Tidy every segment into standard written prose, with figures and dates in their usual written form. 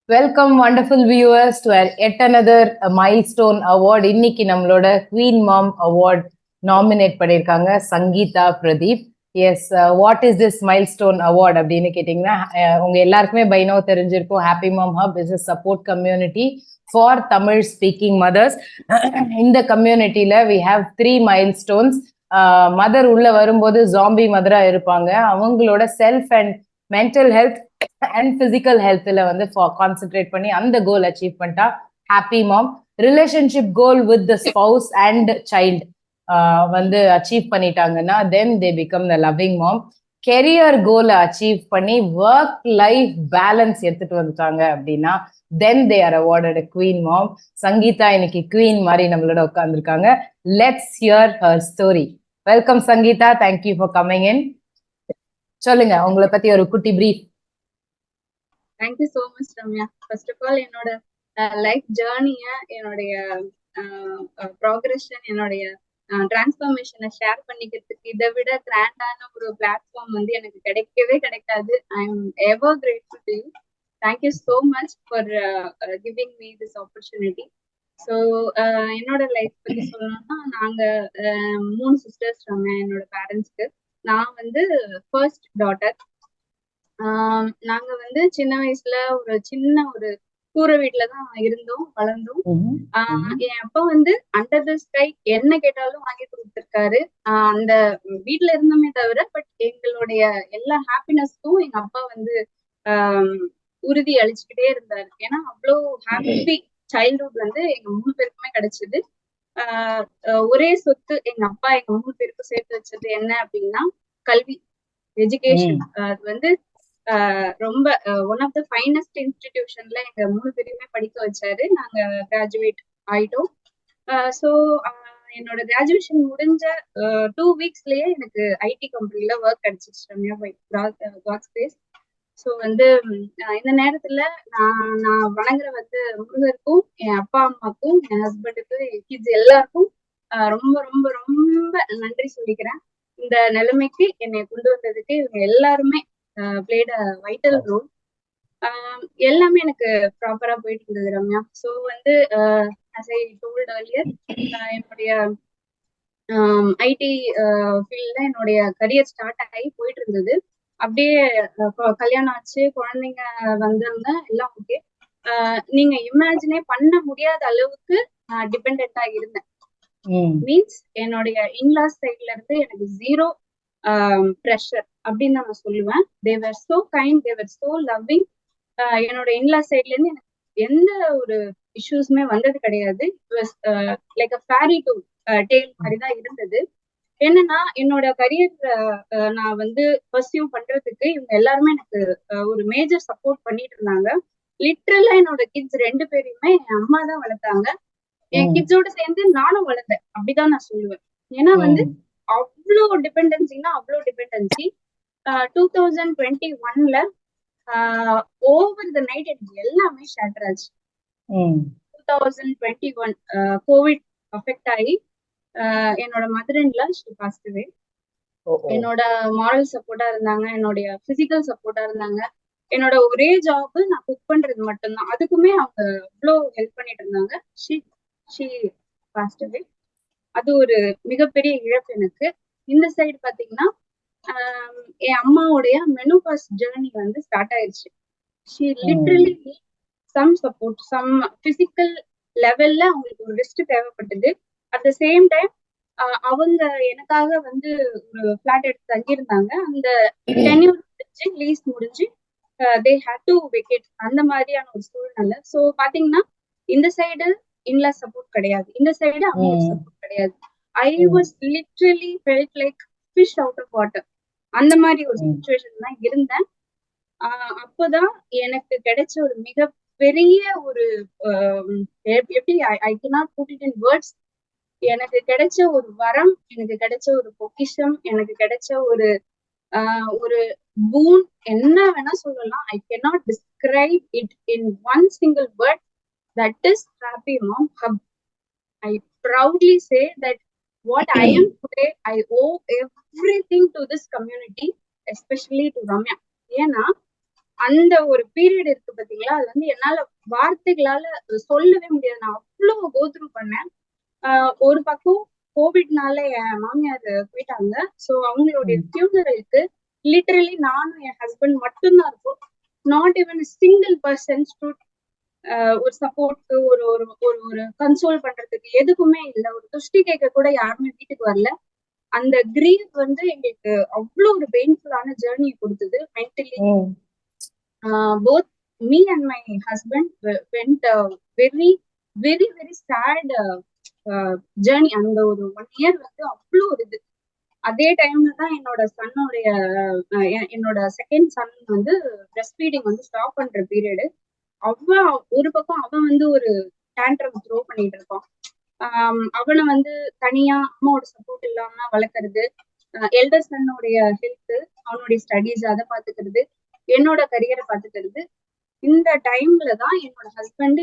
Welcome, wonderful viewers, to yet another milestone award. இன்னைக்கு நம்மளோட Queen Mom Award nominate பண்ணியிருக்காங்க Sangeetha Pradeep. Yes, what is this milestone award அப்படின்னு கேட்டிங்கன்னா, உங்க எல்லாருக்குமே பை நோ தெரிஞ்சிருக்கும். Happy mom hub is a support community for Tamil speaking mothers. இந்த கம்யூனிட்டியில வி ஹாவ் 3 மைல்ஸ்டோன்ஸ். மதர் உள்ள வரும்போது ஜாம்பி மதரா இருப்பாங்க. அவங்களோட self and mental health and physical ஹெல்த்ல வந்து கான்சென்ட்ரேட் பண்ணி அந்த கோல் அச்சீவ் பண்ணிட்டா happy mom. Relationship goal with the spouse and child வந்து அச்சீவ் பண்ணிட்டாங்கன்னா தென் தே become the loving mom. Career கோலை அச்சீவ் பண்ணி ஒர்க் லைஃப் பேலன்ஸ் எடுத்துட்டு வந்துட்டாங்க அப்படின்னா then they are awarded queen mom. Sangeetha இன்னைக்கு குவீன் மாதிரி நம்மளோட உட்காந்துருக்காங்க. Let's hear her story. Welcome Sangeetha, thank you for coming in. சொல்லுங்க உங்களை பத்தி ஒரு குட்டி brief. Thank you so much Ramya. First of all என்னோட லைஃப் ஜேர்னிய, என்னுடைய ப்ராக்ரெஷன், என்னுடைய டிரான்ஸ்ஃபர்மேஷனை ஷேர் பண்ணிக்கிறதுக்கு இதை விட கிராண்டான ஒரு பிளாட்ஃபார்ம் வந்து எனக்கு கிடைக்கவே கிடைக்காது. I am ever grateful to you. Thank you so much for giving me this opportunity. So என்னோட லைஃப் பத்தி சொல்லணும்னா, நாங்க 3 சிஸ்டர்ஸ் ரம்யா என்னோட பேரண்ட்ஸ்க்கு. நான் வந்து ஃபர்ஸ்ட் டாட்டர். நாங்க வந்து சின்ன வயசுல ஒரு சின்ன ஒரு கூரை வீட்டுலதான் இருந்தோம், வளர்ந்தோம். என் அப்பா வந்து அண்டர் த ஸ்கை என்ன கேட்டாலும் வாங்கி கொடுத்துருக்காரு. அந்த வீட்டுல இருந்தோமே தவிர, பட் எங்களுடைய எல்லா ஹாப்பினஸ்க்கும் எங்க அப்பா வந்து உறுதி அளிச்சுக்கிட்டே இருந்தாரு. ஏன்னா அவ்வளோ ஹாப்பி சைல்ட்ஹுட் வந்து எங்க 3 பேருக்குமே கிடைச்சது. ஒரே சொத்து எங்க அப்பா எங்க 3 பேருக்கும் சேர்த்து வச்சது என்ன அப்படின்னா கல்வி, எஜுகேஷன். அது வந்து ரொம்ப ஒன் ஆஃப் த ஃபைனஸ்ட் இன்ஸ்டிடியூஷன்ல எங்க 3 பேரையுமே படிக்க வச்சாரு. நாங்க கிராஜுவேட் ஆயிட்டோம். ஸோ என்னோட கிராஜுவேஷன் முடிஞ்ச 2 வீக்ஸ்லயே எனக்கு ஐடி கம்பெனில ஒர்க் கிடைச்சிச்சு Ramya, by God's grace. So வந்து இந்த நேரத்துல நான் வணங்குற வந்து முருகருக்கும், என் அப்பா அம்மாக்கும், என் ஹஸ்பண்டுக்கு, என் கிட்ஸ் எல்லாருக்கும் ரொம்ப ரொம்ப ரொம்ப நன்றி சொல்லிக்கிறேன். இந்த நிலைமைக்கு என்னை கொண்டு வந்ததுக்கு இவங்க எல்லாருமே played a vital role. எல்லாமே எனக்கு ப்ராப்பரா போயிட்டு இருந்தது ரம்யா. ஸோ வந்து as I told earlier, என்னுடைய ஐடி ஃபீல்ட்ல என்னுடைய கரியர் ஸ்டார்ட் ஆகி போயிட்டு இருந்தது. அப்படியே கல்யாணம் ஆச்சு, குழந்தைங்க வந்தாங்க, எல்லாம் ஓகே. நீங்க இமேஜினே பண்ண முடியாத அளவுக்கு நான் டிபெண்டா இருந்தேன். மீன்ஸ் என்னுடைய இன்லாஸ் சைட்ல இருந்து எனக்கு 0 ப்ரெஷர் அப்படின்னு நான் சொல்லுவேன். They were so kind, they were so loving. என்னோட இன்லாஸ் சைட்ல இருந்து எனக்கு எந்த ஒரு இஷ்யூஸுமே வந்தது கிடையாது. லைக் அ ஃபேரி டேல் மாதிரிதான் இருந்தது. என்னன்னா என்னோட கரியர் நான் வந்து பர்சியூ பண்றதுக்கு இவங்க எல்லாருமே எனக்கு ஒரு மேஜர் சப்போர்ட் பண்ணிட்டு இருந்தாங்க. லிட்ரலா என்னோட கிட்ஸ் 2 பேரையுமே என் அம்மா தான் வளர்த்தாங்க. என் கிட்ஸோட சேர்ந்து நானும் வளர்ந்தேன், அப்படிதான் நான் சொல்லுவேன். ஏன்னா வந்து அவ்வளோ டிபெண்டன்சினா அவ்வளோ டிபெண்டன்சி. 2021ல ஓவர் த நைட் எனக்கு எல்லாமே ஷேட்டர் ஆச்சு. 2021 கோவிட் அஃபெக்ட் ஆகி என்னோட mother in law she past அவே. என்னோட மாரல் சப்போர்ட்டா இருந்தாங்க, என்னுடைய பிசிக்கல் சப்போர்ட்டா இருந்தாங்க. என்னோட ஒரே ஜாப் நான் குக் பண்றது மட்டும்தான், அதுக்குமே அவங்க அவ்வளோ ஹெல்ப் பண்ணிட்டு இருந்தாங்க. ஷி பாஸ்ட் அவே. அது ஒரு மிகப்பெரிய இழப்பு எனக்கு. இந்த சைடு பாத்தீங்கன்னா என் அம்மாவுடைய மெனோபாஸ் ஜேர்னி வந்து ஸ்டார்ட் ஆயிடுச்சு. She literally some support, some physical லெவல்ல அவங்களுக்கு ஒரு ரெஸ்ட் தேவைப்பட்டது. அட் த சேம் டைம் அவங்க எனக்காக வந்து ஒரு பிளாட் எடுத்து தங்கியிருந்தாங்க. அந்த டென்யூர் முடிஞ்சு, லீஸ் முடிஞ்சு தே ஹேட் டு வெக்கேட், அந்த மாதிரியான ஒரு சூழ்நிலை. ஸோ பாத்தீங்கன்னா இந்த சைடு இன்லா சப்போர்ட் கிடையாது, இந்த சைடு அம்மா சப்போர்ட் கிடையாது. I was literally felt like fish out of water. அந்த மாதிரி ஒரு சிச்சுவேஷன் தான் இருந்தேன். அப்போதான் எனக்கு கிடைச்ச ஒரு மிகப்பெரிய ஒரு எப்படி ஐ cannot put it in words. எனக்கு கிடைச்ச ஒரு வரம், எனக்கு கிடைச்ச ஒரு பொக்கிஷம், எனக்கு கிடைச்ச ஒரு ஒரு பூன், என்ன வேணா சொல்லலாம். ஐ cannot describe it in one single word. That is Happy Mom Hub. I proudly say that what I am today, I owe everything to this community, especially to Ramya. ஏன்னா அந்த ஒரு பீரியட் இருக்கு பாத்தீங்களா, அது வந்து என்னால வார்த்தைகளால சொல்லவே முடியாது. நான் அவ்வளவு கோத்ரூ பண்ணேன். ஒரு பக்கம் கோவிட்னால என் மாமியார் போயிட்டாங்க. சோ அவங்களுடைய ஃபியூனரலுக்கு லிட்டரலி நானும் என் ஹஸ்பண்ட் மட்டும்தான் இருக்கோம். நாட் ஈவன் சிங்கிள் பர்சன் ஒரு சப்போர்ட்க்கு ஒரு ஒரு ஒரு ஒரு கன்சோல் பண்றதுக்கு எதுக்குமே இல்ல. ஒரு துஷ்டி கேட்க கூட யாருமே வீட்டுக்கு வரல. அந்த கிரீவ் வந்து எங்களுக்கு அவ்வளவு ஒரு பெயின்ஃபுல்லான ஜேர்னியை கொடுத்தது mentally. Both me and my husband went very very very sad journey. அந்த ஒரு 1 இயர் வந்து அவ்வளவு ஒரு இது. அதே டைம்ல தான் என்னோட செகண்ட் சன் வந்து பிரஸ்ட் ஃபீடிங் வந்து ஸ்டாப் பண்ற பீரியடு. ஒரு பக்கம் அவன் வந்து ஒரு டேண்ட்ரம் த்ரோ பண்ணிட்டு இருப்பான். அவனை வந்து தனியா அம்மாவோட சப்போர்ட் இல்லாம வளர்க்கறது, எல்டர் சன்னோடைய ஹெல்த், அவனுடைய ஸ்டடீஸ் அதை பாத்துக்கிறது, என்னோட கரியரை பாத்துக்கிறது. இந்த டைம்ல தான் என்னோட ஹஸ்பண்ட்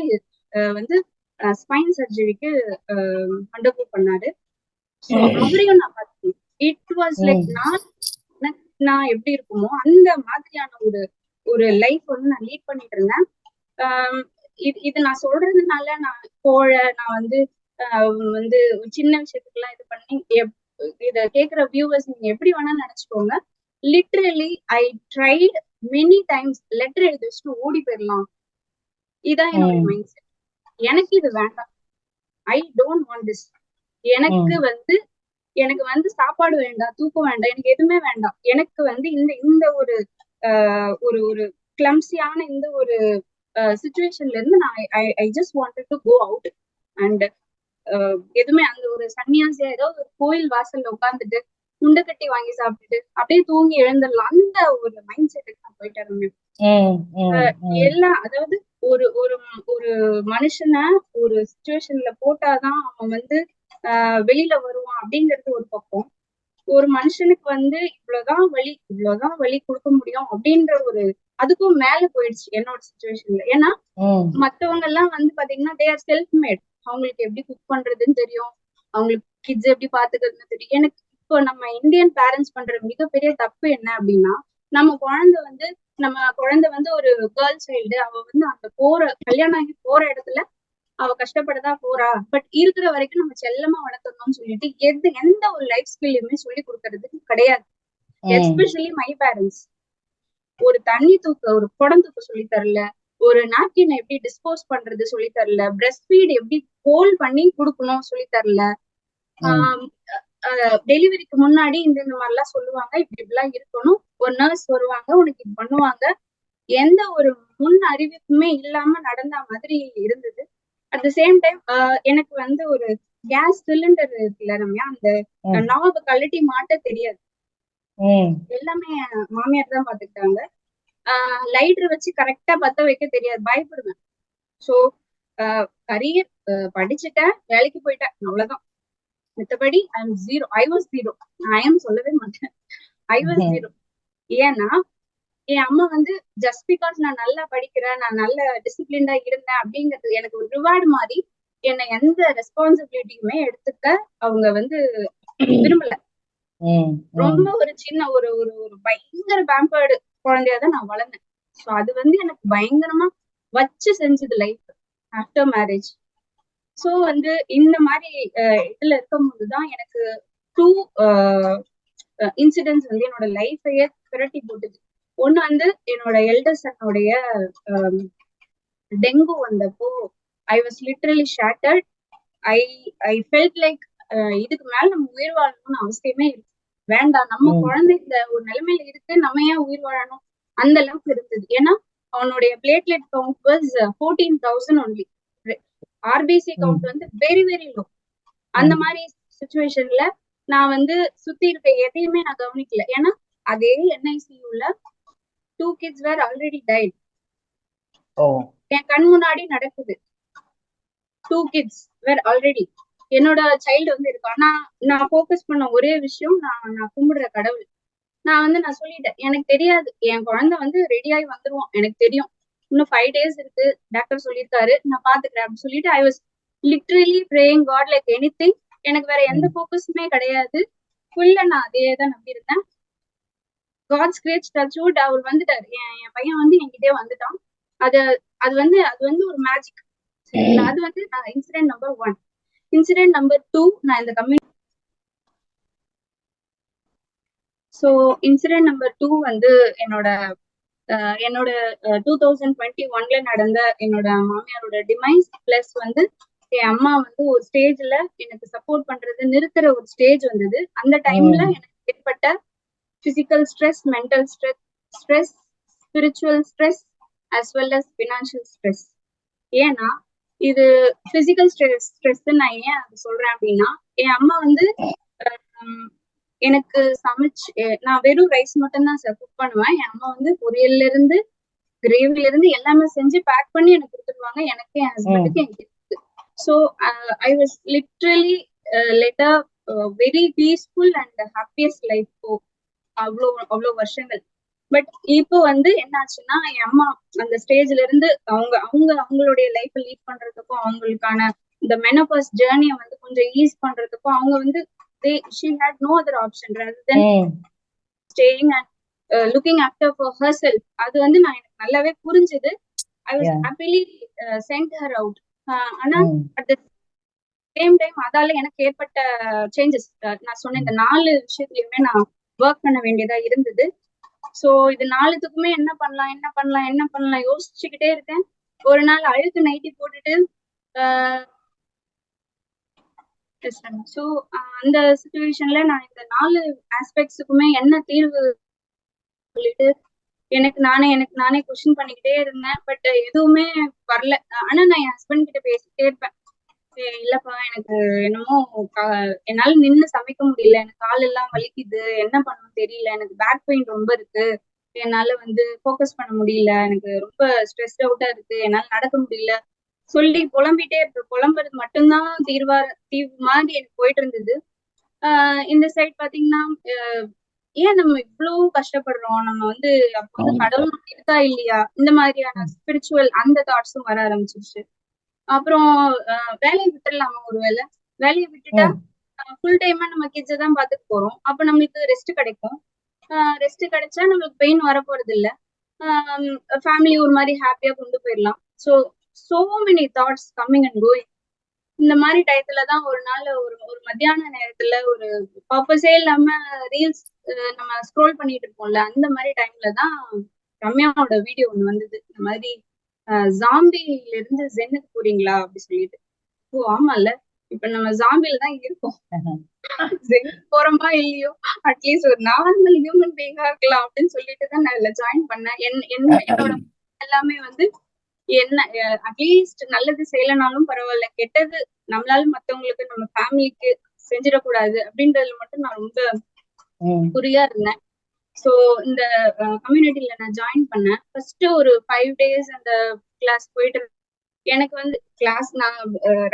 வந்து ஸ்பைன் சர்ஜரிக்கு அண்டர்கோ பண்ணாரு. ஸோ அவரையும் நான் பார்த்தேன். இட் வாஸ் லைக் நான் எப்படி இருக்குமோ அந்த மாதிரியான ஒரு ஒரு லைஃப் வந்து நான் லீட் பண்ணிட்டு இருந்தேன். இது நான் சொல்றதுனால நான் வந்து வந்து சின்ன விஷயத்துக்கு எல்லாம் இது பண்ணி இத கேக்குற வியூவர்ஸ் நீங்க எப்படி வேணா நினைச்சுக்கோங்க. Literally I tried many times letter எழுதி வச்சுட்டு ஓடி போயிடலாம். இதான் என்னுடைய மைண்ட் செட். எனக்கு இது வேண்டாம். I don't want this. எனக்கு வந்து சாப்பாடு வேண்டாம், தூக்கம் வேண்டாம், எனக்கு எதுவுமே வேண்டாம். எனக்கு வந்து இந்த ஒரு ஒரு ஒரு கிளம்சியான இந்த ஒரு சிச்சுவேஷன்ல இருந்து நான் I just wanted to go out. And எதுவுமே அந்த ஒரு சன்னியாசியா ஏதோ ஒரு கோயில் வாசல்ல உட்காந்துட்டு முண்டை கட்டி வாங்கி சாப்பிட்டுட்டு அப்படியே தூங்கி எழுந்துடலாம், அந்த ஒரு மைண்ட் செட்டுக்கு நான் போயிட்டேன். எல்லாம் அதாவது ஒரு ஒரு ஒரு மனுஷனை ஒரு சிச்சுவேஷன்ல போட்டாதான் அவன் வந்து வெளியில வருவான் அப்படிங்கிறது ஒரு பக்கம். ஒரு மனுஷனுக்கு வந்து இவ்வளவுதான் வலி கொடுக்க முடியும் அப்படின்ற ஒரு அதுக்கும் மேல போயிடுச்சு என்னோட சிச்சுவேஷன்ல. ஏன்னா மத்தவங்க எல்லாம் வந்து பாத்தீங்கன்னா தே ஆர் செல்ஃப் மேட். அவங்களுக்கு எப்படி குக் பண்றதுன்னு தெரியும், அவங்களுக்கு கிட்ஸ் எப்படி பாத்துக்கிறதுன்னு தெரியும். எனக்கு இப்போ நம்ம இந்தியன் பேரண்ட்ஸ் பண்ற மிகப்பெரிய தப்பு என்ன அப்படின்னா, நம்ம குழந்தை வந்து ஒரு கேர்ள் சைல்டு, அவ வந்து அந்த கல்யாணம் ஆகி போற இடத்துல அவ கஷ்டப்படதான் போறா, பட் இருக்கிற வரைக்கும் நம்ம செல்லமா வளர்த்தணும்னு சொல்லிட்டு எந்த ஒரு லைஃப் ஸ்கில்லுமே சொல்லி கொடுக்கறதுக்கு கிடையாது. எஸ்பெஷலி மை பேரண்ட்ஸ் ஒரு தண்ணி ஒரு குடம் தூக்க சொல்லி தரல, ஒரு நாப்கின் எப்படி டிஸ்போஸ் பண்றது சொல்லி தரல, பிரஸ்ட் ஃபீட் எப்படி ஹோல்ட் பண்ணி கொடுக்கணும் சொல்லி தரல. டெலிவரிக்கு முன்னாடி இந்த மாதிரிலாம் சொல்லுவாங்க, இப்படி இப்படிலாம் இருக்கணும், ஒரு நர்ஸ் வருவாங்க உனக்கு இது பண்ணுவாங்க. எந்த ஒரு முன் அறிவிப்புமே இல்லாம நடந்த மாதிரி இருந்தது. அட் த சேம் டைம் எனக்கு வந்து ஒரு கேஸ் சிலிண்டர் இருக்குல்ல ரம்யா, அந்த நாப கழட்டி மாட்ட தெரியாது. எல்லாமே மாமியார் தான் பாத்துக்கிட்டாங்க. லைட்டர் வச்சு கரெக்டா பத்த வைக்க தெரியாது, பயப்படுவேன். சோ கரியர் படிச்சுட்டேன், வேலைக்கு போயிட்டேன், அவ்வளவுதான். மத்தபடி ஐ வாஸ் ஜீரோ. நான் சொல்லவே மாட்டேன், ஐ வாஸ் ஜீரோ. ஏன்னா என் அம்மா வந்து ஜஸ்ட் பிகாஸ் நான் நல்லா படிக்கிறேன், நான் நல்ல டிசிப்ளின்டா இருந்தேன் அப்படிங்கிறது எனக்கு ஒரு ரிவார்டு மாதிரி என்னை எந்த ரெஸ்பான்சிபிலிட்டியுமே எடுத்துக்க அவங்க வந்து விரும்பல. ரொம்ப ஒரு சின்ன ஒரு ஒரு ஒரு பயங்கர பேம்பர்டு குழந்தையாதான் நான் வளர்ந்தேன். ஸோ அது வந்து எனக்கு பயங்கரமா வச்சு செஞ்சது லைஃப் ஆஃப்டர் மேரேஜ். ஸோ வந்து இந்த மாதிரி இதுல இருக்கும் போதுதான் எனக்கு 2 இன்சிடென்ட்ஸ் வந்து என்னோட லைஃபையே திரட்டி போட்டுது. ஒண்ணு வந்து என்னோட எல்டர் சன்னுடைய டெங்கு வந்தப்போ ஐ was literally shattered. I felt like இதுக்கு மேல நம்ம உயிர் வாழணும்னு அவசியமே வேண்டாம், நம்ம குழந்தை இந்த ஒரு நிலைமையில இருக்கு, நம்ம ஏன் உயிர் வாழணும், அந்த அளவுக்கு இருந்தது. ஏன்னா அவனுடைய platelet count was 14,000 only. RBC count வந்து வெரி வெரி லோ. அந்த மாதிரி சிச்சுவேஷன்ல நான் வந்து சுத்தி இருக்க எதையுமே நான் கவனிக்கல. ஏன்னா அதே என்ஐசியூல 2 kids were already died. என் கண் முன்னாடி நடக்குது. 2 kids were already. என்னோட சைல்டு வந்து இருக்கா. நான் ஃபோக்கஸ் பண்ண ஒரே விஷயம், நான் கும்பிடுற கடவுள். நான் சொல்லிட்டேன், எனக்கு தெரியாது, என் குழந்தை வந்து ரெடியாகி வந்துருவோம், எனக்கு தெரியும், இன்னும் 5 days இருக்கு, டாக்டர் சொல்லியிருக்காரு, நான் பாத்துக்கிறேன் அப்படின்னு சொல்லிட்டு I was literally praying God like anything. எனக்கு வேற எந்த ஃபோக்கஸுமே கிடையாது. ஃபுல்லா நான் அதே தான் நம்பி இருந்தேன். காட்ஸ் கிரேட் டச்வுட் அவர் வந்துட்டாரு. என் பையன் வந்து என்கிட்டயே வந்துட்டான். அது வந்து ஒரு மேஜிக். சரிங்களா? அது வந்து இன்சிடென்ட் நம்பர் 1. இன்சிடென்ட் நம்பர் 2, நான் இந்த ஸோ இன்சிடென்ட் நம்பர் 2 வந்து என்னோட 2021ல நடந்த என்னோட மாமியாரோட டிமைஸ் பிளஸ் வந்து என் அம்மா வந்து ஒரு ஸ்டேஜ்ல எனக்கு சப்போர்ட் பண்றது நிறுத்துற ஒரு ஸ்டேஜ் வந்தது. அந்த டைம்ல எனக்கு ஏற்பட்ட physical stress, mental stress, spiritual stress as well as financial stress. ஏன்னா இது பிசிக்கல் ஸ்ட்ரெஸ் நான் ஏன் அது சொல்றேன் அப்படின்னா, என் அம்மா வந்து எனக்கு நான் வெறும் ரைஸ் மட்டும் தான் குக் பண்ணுவேன். என் அம்மா வந்து பொரியல்ல இருந்து கிரேவில இருந்து எல்லாமே செஞ்சு பேக் பண்ணி எனக்கு கொடுத்துருவாங்க, எனக்கு என் ஹஸ்பண்டுக்கு என் கிட்ஸ்க்கு. So I was literally led a very peaceful and happiest life அவ்வளோ வருஷங்கள். பட் இப்போ வந்து என்னாச்சுன்னா, என் அம்மா அந்த ஸ்டேஜ்ல இருந்து அவங்களுடைய லைஃப் லீட் பண்றதுக்கும் அவங்களுக்கான இந்த மெனோபாஸ் ஜேர்னியை வந்து கொஞ்சம் ஈஸ் பண்றதுக்கும் அவங்க வந்து she had no other option rather than staying and looking after for herself. அது வந்து நான் எனக்கு நல்லாவே புரிஞ்சது. I was happily sent her out. ஆனா at the same time அதால எனக்கு ஏற்பட்ட சேஞ்சஸ், நான் சொன்ன இந்த 4 விஷயத்துலயுமே நான் ஒர்க் பண்ண வேண்டியதா இருந்தது. சோ இது 4த்துக்குமே என்ன பண்ணலாம் யோசிச்சுக்கிட்டே இருக்கேன். ஒரு நாள் அழுக்கு நைட்டி போட்டுட்டு ஸோ அந்த சிச்சுவேஷன்ல நான் இந்த 4 ஆஸ்பெக்ட்ஸுக்குமே என்ன தீர்வு சொல்லிட்டு எனக்கு நானே கொஸ்டின் பண்ணிக்கிட்டே இருந்தேன். பட் எதுவுமே வரல. ஆனா நான் என் ஹஸ்பண்ட் கிட்ட பேசிக்கிட்டே இருப்பேன். இல்லப்பா எனக்கு என்னமோ என்னால நின்று சமைக்க முடியல, எனக்கு கால் எல்லாம் வலிக்குது, என்ன பண்ணணும் தெரியல, எனக்கு பேக் பெயின் ரொம்ப இருக்கு, என்னால வந்து ஃபோக்கஸ் பண்ண முடியல, எனக்கு ரொம்ப ஸ்ட்ரெஸ் அவுட்டா இருக்கு, என்னால நடக்க முடியல சொல்லி புலம்பிட்டே இருப்பேன். புலம்புறது மட்டும்தான் தீர்வு மாதிரி எனக்கு போயிட்டு இருந்தது. இந்த சைட் பாத்தீங்கன்னா ஏன் நம்ம இவ்வளவு கஷ்டப்படுறோம், நம்ம வந்து அப்போ வந்து கடவுள் இருக்கா இல்லையா, இந்த மாதிரியான ஸ்பிரிச்சுவல் அந்த தாட்ஸும் வர ஆரம்பிச்சிருச்சு. அப்புறம் வேலையை விட்டுடலாமா, ஒரு வேலையை விட்டுட்டா ஃபுல் டைமா நம்ம கிட்ஸை தான் பார்த்துட்டு போறோம். அப்ப நம்மளுக்கு ரெஸ்ட் கிடைக்கும். ரெஸ்ட் கிடைச்சா நம்மளுக்கு பெயின் வரப்போறது இல்ல, ஃபேமிலி ஒரு மாதிரி ஹாப்பியா கொண்டு போயிடலாம். so many thoughts coming and going. இந்த மாதிரி டயத்துல தான் ஒரு நாள் ஒரு மத்தியான நேரத்துல ஒரு பர்பஸே இல்லாம ரீல்ஸ் நம்ம ஸ்க்ரோல் பண்ணிட்டு இருப்போம்ல, அந்த மாதிரி டைம்ல தான் ரம்யாவோட வீடியோ ஒண்ணு வந்தது. இந்த மாதிரி ஜாம்பில இருந்து ஜென்னுக்கு போறீங்களா அப்படி சொல்லிட்டு. ஓ ஆமால, இப்ப நம்ம ஜாம்பில தான் இருக்கோம், ஜென்னுக்கு போறோமா இல்லையோ அட்லீஸ்ட் ஒரு நார்மல் ஹியூமன் பீயிங்கா இருக்கலாம் அப்படின்னு சொல்லிட்டு தான் நான் இதுல ஜாயின் பண்ணேன். என்னோட எல்லாமே வந்து என்ன அட்லீஸ்ட் நல்லது செய்யலனாலும் பரவாயில்ல, கெட்டது நம்மளால மத்தவங்களுக்கு நம்ம ஃபேமிலிக்கு செஞ்சிடக்கூடாது அப்படின்றதுல மட்டும் நான் ரொம்ப குறியா இருந்தேன். சோ இந்த கம்யூனிட்டில நான் ஜாயின் பண்ணேன். ஃபர்ஸ்ட் ஒரு 5 days அந்த கிளாஸ் போயிட்டு எனக்கு வந்து கிளாஸ் நான்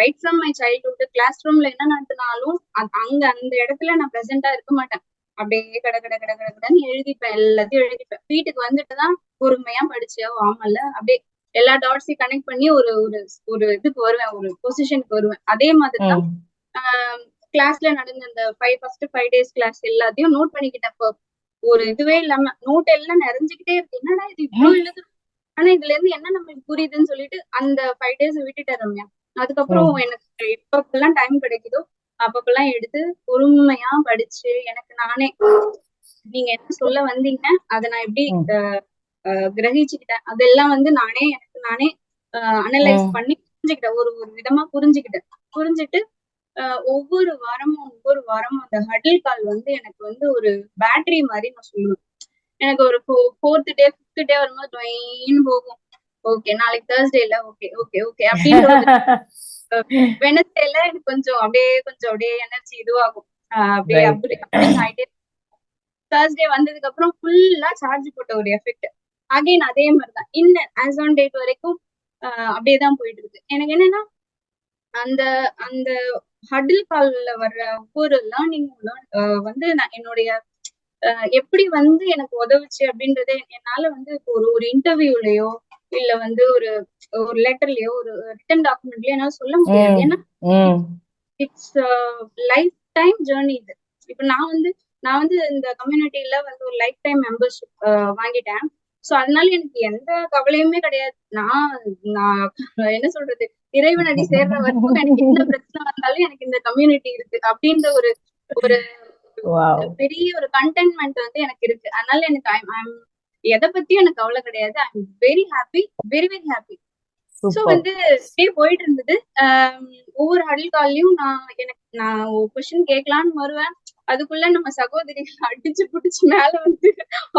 right from my childhood class ரூம்ல என்ன நடத்தினாலும் அங்க அந்த இடத்துல நான் ப்ரெசென்டா இருக்க மாட்டேன். அப்படியே கடன்னு எழுதிப்பேன், எல்லாத்தையும் எழுதிப்பேன். வீட்டுக்கு வந்துட்டுதான் பொறுமையா படிச்சியா ஆமல்ல அப்படியே எல்லா டாட்ஸையும் கனெக்ட் பண்ணி ஒரு ஒரு இதுக்கு வருவேன், ஒரு பொசிஷனுக்கு வருவேன். அதே மாதிரிதான் கிளாஸ்ல நடந்த அந்த ஃபர்ஸ்ட் 5 days கிளாஸ் எல்லாத்தையும் நோட் பண்ணிக்கிட்டேன். ஒரு இதுவே இல்லாம நோட் எல்லாம் நிறைஞ்சுக்கிட்டே இருக்கு, என்னடா இது இவ்வளவு எழுது, ஆனா இதுல இருந்து என்ன நம்மளுக்கு புரியுதுன்னு சொல்லிட்டு அந்த 5 days விட்டுட்டேன் ரம்யா. அதுக்கப்புறம் எனக்கு எப்பப்பெல்லாம் டைம் கிடைக்குதோ அப்பப்பெல்லாம் எடுத்து பொறுமையா படிச்சு எனக்கு நானே நீங்க என்ன சொல்ல வந்தீங்க அதை நான் எப்படி கிரகிச்சுக்கிட்டேன், அதெல்லாம் வந்து எனக்கு நானே அனலைஸ் பண்ணி புரிஞ்சுக்கிட்டேன், ஒரு விதமா புரிஞ்சுட்டு ஒவ்வொரு வாரமும் அந்த ஹடில் கால் வந்து எனக்கு வந்து ஒரு பேட்டரி மாதிரி நான் சொல்லுவேன். எனக்கு ஒரு 4th day 5th day வரும்போது டொயின்னு போகும். ஓகே நாளைக்கு Thursday இல்ல, ஓகே ஓகே ஓகே அப்படின்ற வெனஸ்டேல எனக்கு கொஞ்சம் அப்படியே எனர்ஜி இதுவாகும், அப்படியே ஆயிட்டே. Thursday வந்ததுக்கு அப்புறம் ஃபுல்லா சார்ஜ் போட்ட ஒரு எஃபெக்ட். அகைன் அதே மாதிரிதான் இன்னும் ஆஸ் ஆன் டேட் வரைக்கும் அப்படியேதான் போயிட்டு இருக்கு. எனக்கு என்னன்னா அந்த அந்த ஹடில் கால்ல வர்ற ஒவ்வொரு லேர்னிங்கும் வந்து நான் என்னுடைய எப்படி வந்து எனக்கு உதவுச்சு அப்படின்றத என்னால வந்து ஒரு இன்டர்வியூலயோ இல்ல வந்து ஒரு லெட்டர்லயோ ஒரு ரிட்டன் டாக்குமெண்ட்லயோ என்னால சொல்ல முடியாது. ஏன்னா இட்ஸ் லைஃப் டைம் ஜேர்னி இது. இப்ப நான் வந்து இந்த கம்யூனிட்டியில வந்து ஒரு லைஃப் டைம் மெம்பர்ஷிப் வாங்கிட்டேன். சோ அதனால எனக்கு எந்த கவலையுமே கிடையாது. நான் நான் என்ன சொல்றது, இறைவனடி சேர்ற வரைக்கும் எனக்கு என்ன பிரச்சனை வந்தாலும் எனக்கு இந்த கம்யூனிட்டி இருக்கு அப்படின்ற ஒரு ஒரு Wow. பெரிய ஒரு கண்டென்ட்மெண்ட் வந்து எனக்கு இருக்கு. அதனால எனக்கு எதை பத்தியும் எனக்கு கவலை கிடையாது. ஐ am very happy, very very happy. So Super. வந்து அப்படியே போயிட்டு இருந்தது. ஒவ்வொரு ஹடில் கால்லயும் நான் ஒரு கொஸ்டின் கேட்கலான்னு வருவேன். அதுக்குள்ள நம்ம சகோதரிகள் அடிச்சு புடிச்சு மேல வந்து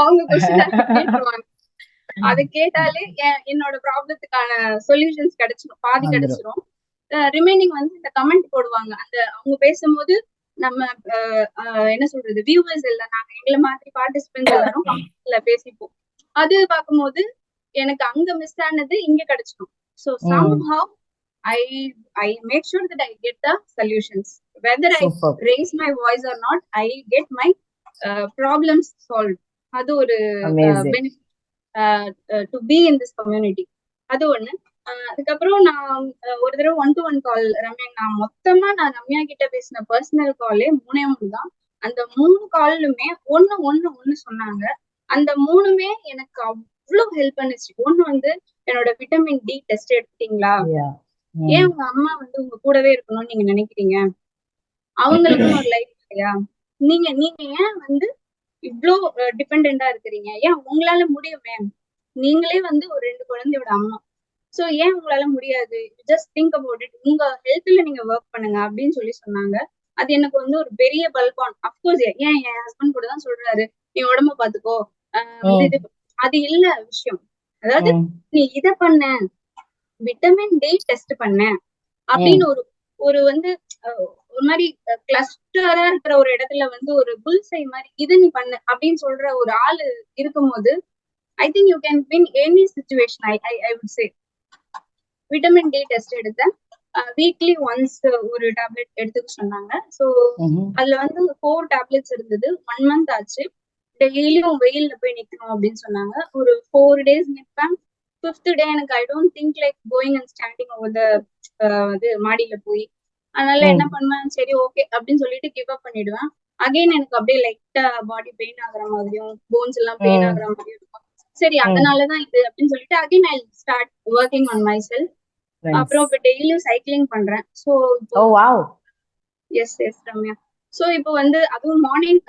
அவங்க கொஸ்டின் கேட்டுருவாங்க. அதை கேட்டாலே என்னோட ப்ராப்ளத்துக்கான சொல்யூஷன்ஸ் கிடைச்சிடும், பாதி வந்துரும். கிடைச்சிரும். ரிமைனிங் வந்து இந்த கமெண்ட் போடுவாங்க. அவங்க பேசும்போது நம்ம என்ன சொல்றது, வியூவர்ஸ் இல்ல, நாங்க எங்களை மாதிரி பார்ட்டிசிபென்ட்ஸ் எல்லாரும் கமெண்ட்ல பேசிப்போம். அது பார்க்கும்போது எனக்கு அங்க மிஸ் ஆனது இங்க கிடைச்சிடும். So somehow I make sure that I get the solutions. Whether Super. I raise my voice or not, I get my problems solved. அது ஒரு Amazing. benefit to be in this community. அது ஒண்ணு. அதுக்கப்புறம் நான் ஒரு தடவை 1-to-1 கால் ரம்யா, நான் ரம்யா கிட்ட பேசின பர்சனல் காலே 3 தான். அந்த 3 கால்லுமே ஒண்ணு சொன்னாங்க. அந்த 3மே எனக்கு அவ்வளவு ஹெல்ப் பண்ணுச்சு. ஒண்ணு வந்து என்னோட விட்டமின் டி டெஸ்ட் எடுத்துட்டீங்களா, Yeah. ஏன் உங்க அம்மா வந்து உங்க கூடவே இருக்கணும்னு நீங்க நினைக்கிறீங்க, அவங்களுக்குன்னு ஒரு லைஃப் இல்லையா, நீங்க ஏன் வந்து இவ்ளோ டிபெண்டா இருக்கிறீங்க, ஏன் உங்களால முடியுமே, நீங்களே வந்து ஒரு 2 குழந்தையோட அம்மா, சோ ஏன் உங்களால முடியாது, ஜஸ்ட் திங்க் அபவுட் இட், உங்க ஹெல்த்ல நீங்க ஒர்க் பண்ணுங்க அப்படின்னு சொன்னாங்க. அது எனக்கு வந்து ஒரு பெரிய பல்பான். அப்கோர்ஸ் என் ஹஸ்பண்ட் கூட தான் சொல்றாரு, நீ உடம்ப பாத்துக்கோ, அது இல்ல விஷயம். அதாவது நீ இத பண்ண, விட்டமின் டி டெஸ்ட் பண்ண அப்படின்னு ஒரு வந்து ஒரு மாதிரி கிளஸ்டரா இருக்கிற ஒரு இடத்துல வந்து ஒரு புல்சை மாதிரி இதை நீ பண்ணு அப்படின்னு சொல்ற ஒரு ஆளு இருக்கும்போது, I think you can win any situation. I would say vitamin D test எடுத்தேன். வீக்லி ஒன்ஸ் ஒரு டேப்லெட் எடுத்துக்க சொன்னாங்க. ஸோ அதுல வந்து 4 டேப்லெட்ஸ் இருந்தது. 1 month ஆச்சு. டெய்லியும் வெயில்ல போய் நிக்கணும் அப்படின்னு சொன்னாங்க. ஒரு 4 days நிப்பேன். 5th day எனக்கு I don't think like going and standing over the மாடியில போய். அதனால என்ன பண்ணுவேன், சரி ஓகே அப்படின்னு சொல்லிட்டு கிவ் அப் பண்ணிடுவேன். அகைன் எனக்கு அப்படியே லைட்டா பாடி பெயின் ஆகுற மாதிரியும் போன்ஸ் எல்லாம் பெயின் ஆகுற மாதிரியும் இருக்கும். சரி அதனாலதான் இது அப்படின்னு சொல்லிட்டு again I start working on my self. அப்புறம் இப்ப டெய்லியும் சைக்கிளிங் பண்றேன். So yes Ramya. சோ இப்போ வந்து அதுவும் மார்னிங்,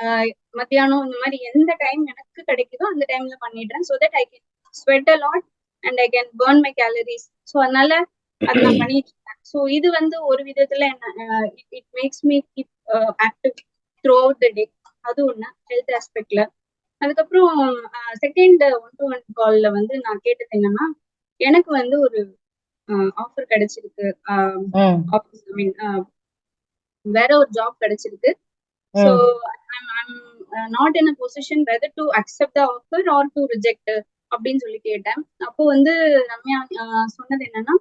மத்தியானம், இந்த மாதிரி எந்த டைம் எனக்கு கிடைக்குதோ அந்த டைம்ல பண்ணிடுறேன். So that I can sweat a lot and I can burn my calories. So அதனால அது நான் பண்ணிட்டு இருக்கேன். சோ இது வந்து ஒரு விதத்துல என்ன, it makes me keep active throughout the day. அது ஒண்ணு ஹெல்த் ஆஸ்பெக்ட்ல. அதுக்கப்புறம் செகண்ட் 1-to-1 கால்ல வந்து நான் கேட்டது என்னன்னா, எனக்கு வந்து ஒரு ஆஃபர் கிடைச்சிருக்கு, வேற ஒரு ஜாப் கிடைச்சிருக்கு. So I'm not in a position whether to accept the offer or to reject அப்படின்னு சொல்லி கேட்டேன். அப்போ வந்து ரம்யா சொன்னது என்னன்னா,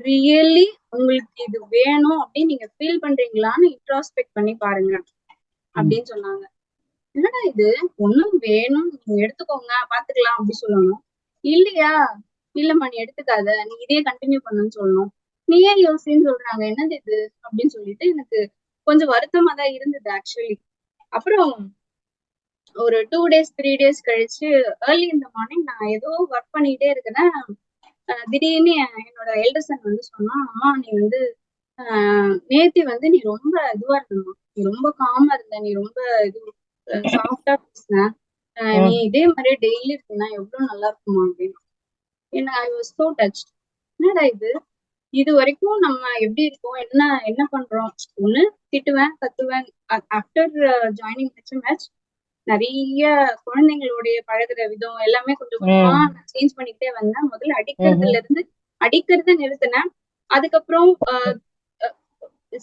ரியலி உங்களுக்கு இது வேணும் அப்படின்னு நீங்க ஃபீல் பண்றீங்களான்னு இன்ட்ராஸ்பெக்ட் பண்ணி பாருங்க அப்படின்னு சொன்னாங்க. என்னடா இது, ஒண்ணும் வேணும் நீங்க எடுத்துக்கோங்க பாத்துக்கலாம் அப்படி சொல்லணும், இல்லையா இல்லம்மா நீ எடுத்துக்காத, நீ இதே கண்டினியூ பண்ணுன்னு சொல்லணும், நீ ஏன் யோசின்னு சொல்றாங்க, என்னது இது அப்படின்னு சொல்லிட்டு எனக்கு கொஞ்சம் வருத்தமா தான் இருந்தது ஆக்சுவலி. அப்புறம் ஒரு 2 days 3 days கழிச்சு ஏர்லி இந்த மார்னிங் நான் ஏதோ ஒர்க் பண்ணிட்டே இருக்கிறேன். திடீர்னு என்னோட எல்டர் சன் வந்து சொன்னா, அம்மா நீ வந்து நேத்தி வந்து நீ ரொம்ப இதுவா இருந்தம்மா, நீ ரொம்ப காமா இருந்த, நீ ரொம்ப இது சாஃப்டா பேசின, நீ இதே மாதிரியே டெய்லி இருக்குன்னா எவ்வளவு நல்லா இருக்குமா அப்படின்னு. என்ன ஐ வாஸ் சோ டச். என்னடா இது வரைக்கும் நம்ம எப்படி இருக்கோம், என்ன பண்றோம், ஒண்ணு திட்டுவேன் கத்துவேன். ஆஃப்டர் ஜாயினிங் HMH நிறைய குழந்தைங்களுடைய பழகுற விதம் எல்லாமே கொஞ்சம் கொஞ்சமா சேஞ்ச் பண்ணிக்கிட்டே வந்தேன். முதல்ல அடிக்கிறத நிறுத்தினேன். அதுக்கப்புறம்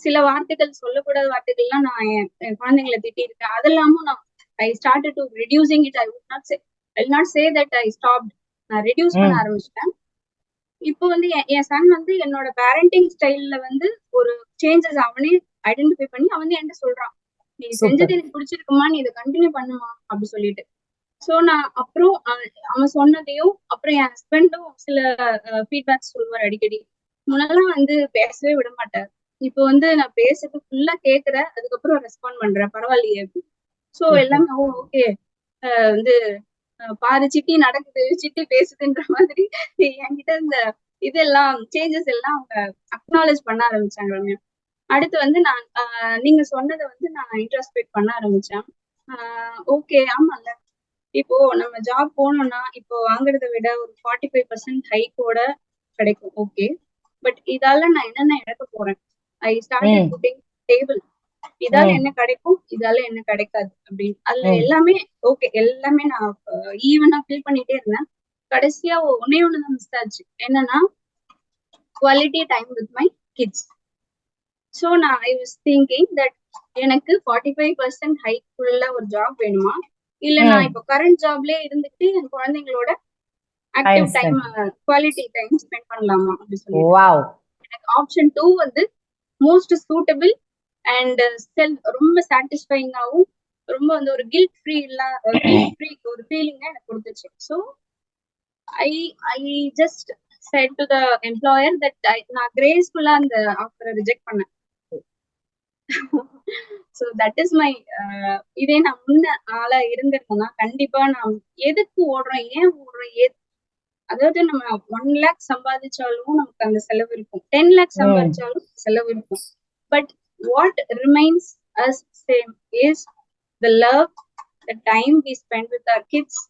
சில வார்த்தைகள், சொல்லக்கூடாத வார்த்தைகள்லாம் நான் என் குழந்தைங்களை திட்டிருக்கேன். அதெல்லாமும் நான் I started to reducing it. I will not say that I stopped. நான் ரெடியூஸ் பண்ண ஆரம்பிச்சிட்டேன். இப்போ வந்து என் சன் வந்து என்னோட பேரண்டிங் ஸ்டைல்ல வந்து ஒரு சேஞ்சஸ் அவனே ஐடென்டிஃபை பண்ணி அவன் என்கிட்ட சொல்றான், நீ செஞ்சது எனக்கு பிடிச்சிருக்குமா, நீ இதை கண்டினியூ பண்ணுமா அப்படி சொல்லிட்டு. சோ நான் அப்புறம் அவன் சொன்னதையும், அப்புறம் என் ஹஸ்பண்டும் சில ஃபீட்பேக்ஸ் சொல்லுவார் அடிக்கடி. முன்னெல்லாம் வந்து பேசவே விட மாட்டார். இப்போ வந்து நான் பேசுறது ஃபுல்லா கேக்குறேன், அதுக்கப்புறம் ரெஸ்பாண்ட் பண்றேன், பரவாயில்லையே. ஸோ எல்லாமே ஓகே வந்து பாரு சிட்டி நடக்குது, சிட்டி பேசுதுன்ற மாதிரி என்கிட்ட இந்த இதெல்லாம் சேஞ்சஸ் எல்லாம் அவங்க அக்னாலேஜ் பண்ண ஆரம்பிச்சாங்க ரம்யா. அடுத்து வந்து நான் நீங்க சொன்னதை வந்து நான் இன்ட்ராஸ்பெக்ட் பண்ண ஆரம்பிச்சேன். ஓகே ஆமால, இப்போ நம்ம ஜாப் போனோம்னா இப்போ வாங்குறத விட ஒரு 45% ஹைக்கோட கிடைக்கும். ஓகே, பட் இதால நான் என்னென்ன இழக்க போறேன்? I started pudding table. இதால என்ன கிடைக்கும், இதால என்ன கிடைக்காது அப்படின்னு. அதுல எல்லாமே ஓகே, எல்லாமே நான் ஈவனா ஃபீல் பண்ணிட்டே இருந்தேன். கடைசியா ஒன்னே ஒண்ணுதான் மிஸ் ஆச்சு. என்னன்னா quality time with my kids. So நான் ஐ வாஸ் திங்கிங் தட் எனக்கு 45% ஹைக்குள்ள ஒரு ஜாப் வேணுமா, இல்ல நான் இப்போ கரண்ட் ஜாப்லயே இருந்துட்டு என் குழந்தைங்களோட active time quality time spend பண்ணலாமா அப்படின்னு சொல்லி எனக்கு ஆப்ஷன் 2 வந்து மோஸ்ட் சூட்டபிள் அண்ட் ரொம்ப சாட்டிஸ்ஃபைங்காகவும் ரொம்ப வந்து ஒரு கில்ட் ஃப்ரீ ஒரு ஃபீலிங்க எனக்கு கொடுத்துச்சு. So I I just said to the employer that நான் கிரேஸ்ஃபுல்லா அந்த ஆஃபரை ரிஜெக்ட் பண்ணேன். ஸோ தட் இஸ் மை இதே நான் முன்ன ஆளா இருந்திருந்தேன்னா கண்டிப்பா நான் எதுக்கு ஓடுறோம், ஏன் ஓடுறோம், அதாவது நம்ம 1 lakh சம்பாதிச்சாலும் நமக்கு அந்த செலவு இருக்கும், 10 lakh சம்பாதிச்சாலும் செலவு இருக்கும். But what remains as same is the love, the time we spend with our kids.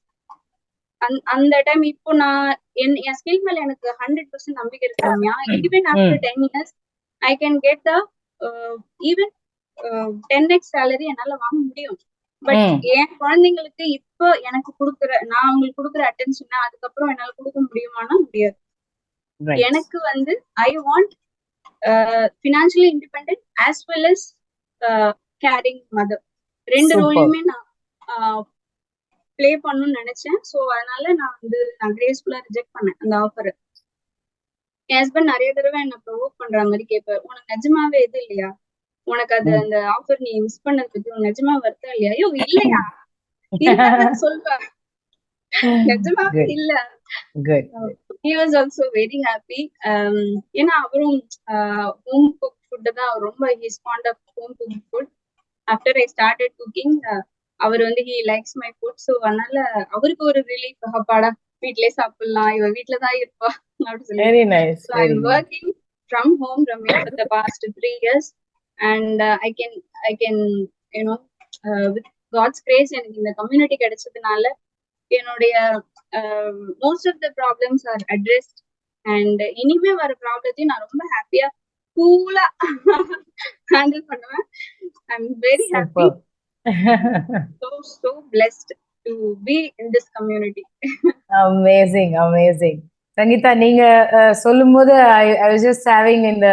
அந்த டைம் இப்போ நான் என் ஸ்கில் மேல எனக்கு 100% நம்பிக்கை இருக்காங்க. Even after 10 years I can get the even 10x salary என்னால வாங்க முடியும். பட் என் குழந்தைங்களுக்கு இப்போ எனக்கு நான் அவங்களுக்கு கொடுக்குற அட்டென்ஷன் அதுக்கப்புறம் என்னால கொடுக்க முடியுமானா முடியாது. எனக்கு வந்து I want financially independent as well as caring mother. ரெண்டு ரோலையுமே நான் பிளே பண்ணணும்னு நினைச்சேன். ஸோ அதனால நான் கிரேஸ்ஃபுல்லா ரிஜெக்ட் பண்ணேன் அந்த ஆஃபர். என் ஹஸ்பண்ட் நிறைய தடவை என்ன ப்ரொவோக் பண்ற மாதிரி கேட்பாரு, உனக்கு நிஜமாவே இது இல்லையா, உனக்கு அது அந்த ஆஃபர் நீ மிஸ் பண்ணது பத்தி உனக்கு நிஜமா வருத்தம் இல்லையா? ஐயோ இல்லையா, சொல்லுவேன் நிஜமாவே இல்ல. He was also very happy. ஏன்னா அவரும் ஹோம் குக் ஃபுட் தான் ரொம்ப his fond of home cook food. After I started cooking அவர் வந்து he likes my food. So அதனால அவருக்கு ஒரு ரிலீஃப், அப்பாடா வீட்லயே சாப்பிடலாம், இவ வீட்டுலதான் இருப்பா அப்படின்னு சொல்லி. So I'm working from home, Ramya, for the past 3 years. And I can with God's grace எனக்கு இந்த கம்யூனிட்டி கிடைச்சதுனால என்னுடைய most of the problems are addressed. And இனிமே வர ப்ராப்ளத்தையும் நான் ரொம்ப ஹாப்பியா கூலா ஹேண்டில் பண்ணுவேன். I am very happy, so blessed to be in this community. Amazing. Sangeetha, நீங்க சொல்லும்போது I was just having இந்த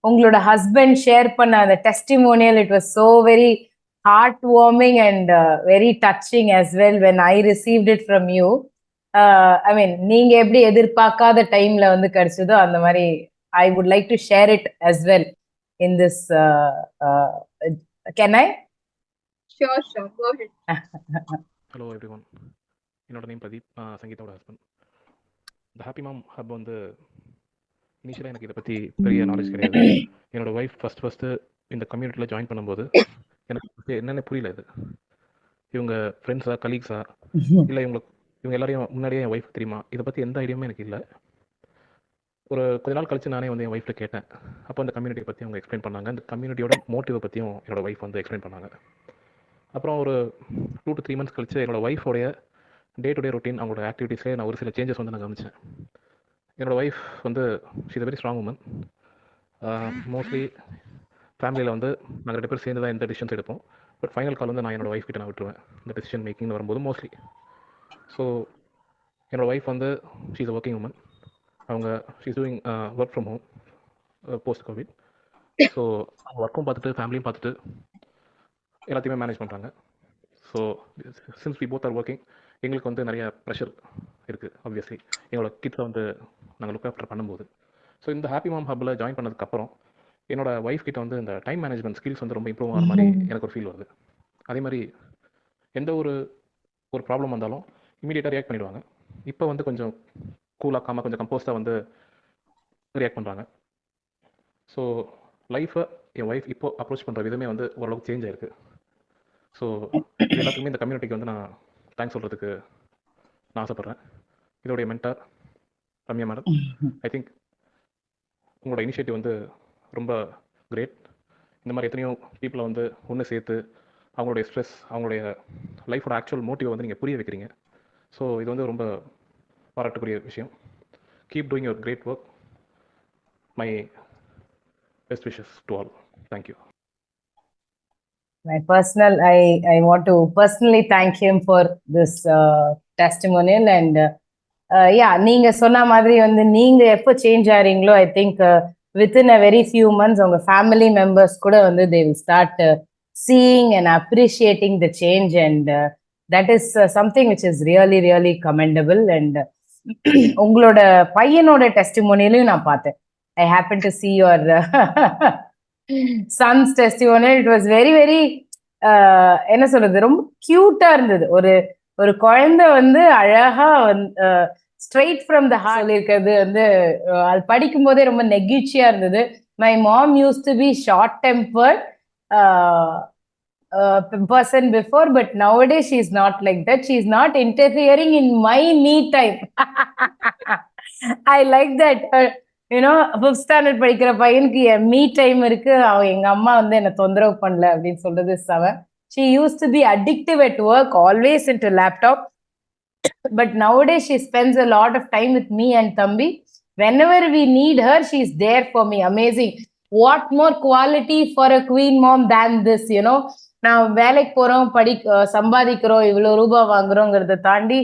உங்களோட ஹஸ்பண்ட் ஷேர் பண்ண அந்த testimonial, it was so very heartwarming and very touching as well when I received it from you. I mean, நீங்க எப்படி எதிர்பார்க்காத டைம்ல வந்து கிடைச்சதோ அந்த மாதிரி I would like to share it as well in this. Can I? Sure, go ahead. Hello everyone, என்னோட name Pradeep, சங்கீதாவோட husband. இந்த happy mom hub வந்து இனிஷியலாக எனக்கு இதை பற்றி பெரிய நாலேஜ் கிடையாது. என்னோட ஒய்ஃப் ஃபஸ்ட்டு இந்த கம்யூனிட்டியில் ஜாயின் பண்ணும்போது எனக்கு என்னென்ன புரியல, இது இவங்க ஃப்ரெண்ட்ஸா கலீக்ஸா இல்லை இவங்க எல்லாரையும் முன்னாடியே என் ஒய்ஃப் தெரியுமா, இதை பற்றி எந்த ஐடியாவுமே எனக்கு இல்லை. ஒரு கொஞ்ச நாள் கழிச்சு நானே வந்து என் ஒய்ஃப்ட்ட கேட்டேன். அப்போ அந்த கம்யூனிட்டியை பற்றி அவங்க எக்ஸ்பிளைன் பண்ணாங்க. அந்த கம்யூனிட்டியோட மோட்டிவை பற்றியும் என்னோட ஒய்ஃப் வந்து எக்ஸ்பிளைன் பண்ணாங்க. அப்புறம் ஒரு 2 to 3 months கழிச்சு என்னோட ஒய்ஃபோடைய டே டு டே ரொட்டீன், அவங்களோட ஆக்டிவிட்டீஸ்லேயே நான் ஒரு சில சேஞ்சஸ் வந்து நான் கவனிச்சேன். என்னோடய ஒய்ஃப் வந்து she is very strong woman. Mostly ஃபேமிலியில் வந்து நாங்கள் 2 பேர் சேர்ந்து தான் எந்த டிசிஷன்ஸ் எடுப்போம். பட் ஃபைனல் கால் வந்து நான் என்னோடய ஒய்ஃப் கிட்ட நான் விட்டுருவேன் இந்த டிசிஷன் மேக்கிங்னு வரும்போது மோஸ்ட்லி. ஸோ என்னோடய ஒய்ஃப் வந்து she is a working woman. அவங்க she is doing work from home post covid. So அவங்க ஒர்க்கும் பார்த்துட்டு ஃபேமிலியும் பார்த்துட்டு எல்லாத்தையுமே மேனேஜ் பண்ணுறாங்க. So since we both are working, எங்களுக்கு வந்து நிறைய ப்ரெஷர் இருக்குது ஆப்வியஸ்லி எங்களோட கிட்ஸை வந்து நாங்கள் லுக் ஆஃப்டர் பண்ணும்போது. ஸோ இந்த ஹாப்பி மாம் ஹப்பில் ஜாயின் பண்ணதுக்கப்புறம் என்னோட ஒய்ஃப் கிட்ட வந்து இந்த டைம் மேனேஜ்மெண்ட் ஸ்கில்ஸ் வந்து ரொம்ப இம்ப்ரூவ் ஆகிற மாதிரி எனக்கு ஒரு ஃபீல் வருது. அதே மாதிரி எந்த ஒரு ப்ராப்ளம் வந்தாலும் இமீடியட்டாக ரியாக்ட் பண்ணிடுவாங்க. இப்போ வந்து கொஞ்சம் கூலாக்காமல் கொஞ்சம் கம்போஸ்டாக வந்து ரியாக்ட் பண்ணுறாங்க. ஸோ லைஃப்பை என் ஒய்ஃப் இப்போ அப்ரோச் பண்ணுற விதமே வந்து ஓரளவுக்கு சேஞ்ச் ஆயிருக்கு. ஸோ இது எல்லாத்துக்குமே இந்த கம்யூனிட்டிக்கு வந்து நான் தேங்க்ஸ் சொல்கிறதுக்கு நான் ஆசைப்பட்றேன். இதோடைய mentor Ramya madam, I think உங்களோட இனிஷியேட்டிவ் வந்து ரொம்ப கிரேட். இந்த மாதிரி எத்தனையோ பீப்புளை வந்து ஒன்று சேர்த்து அவங்களுடைய ஸ்ட்ரெஸ், அவங்களுடைய லைஃபோட ஆக்சுவல் மோட்டிவை வந்து நீங்கள் புரிய வைக்கிறீங்க. ஸோ இது வந்து ரொம்ப பாராட்டுக்குரிய விஷயம். Keep doing your great work. My best wishes to all. Thank you. I want to personally thank him for this testimonial and நீங்க சொன்ன மாதிரி வந்து நீங்க எப்போ சேஞ்ச் ஆறீங்களோ I think within a very few months உங்க ஃபேமிலி மெம்பர்ஸ் கூட வந்து they will start seeing and appreciating the change and that is something which is really really commendable and உங்களோட பையனோட டெஸ்டிமோனியலையும் நான் பார்த்தேன். I happen to see your son's testimonial. It was very very என்ன சொல்றது, ரொம்ப கியூட்டா இருந்தது. ஒரு குழந்தை வந்து அழகா ஸ்ட்ரெயிட் ஃப்ரம் த ஹார்ட் இருக்கிறது வந்து அது படிக்கும் போதே ரொம்ப நெகிழ்ச்சியா இருந்தது. My mom used to be short tempered person before, but nowadays she is not like that. She is not interfering in my me time. I like that. Fifth standard படிக்கிற பையனுக்கு மீ டைம் இருக்கு, அவன் எங்க அம்மா வந்து என்ன தொந்தரவு பண்ணல அப்படின்னு சொல்றது seven. She used to be addictive at work, always into laptop. But nowadays she spends a lot of time with me and Thambi. Whenever we need her, she is there for me. Amazing. What more quality for a queen mom than this, நான் வேலைக்கு போறோம், சம்பாதிக்கிறோம், இவ்வளவு ரூபாய் வாங்குறோங்கிறத தாண்டி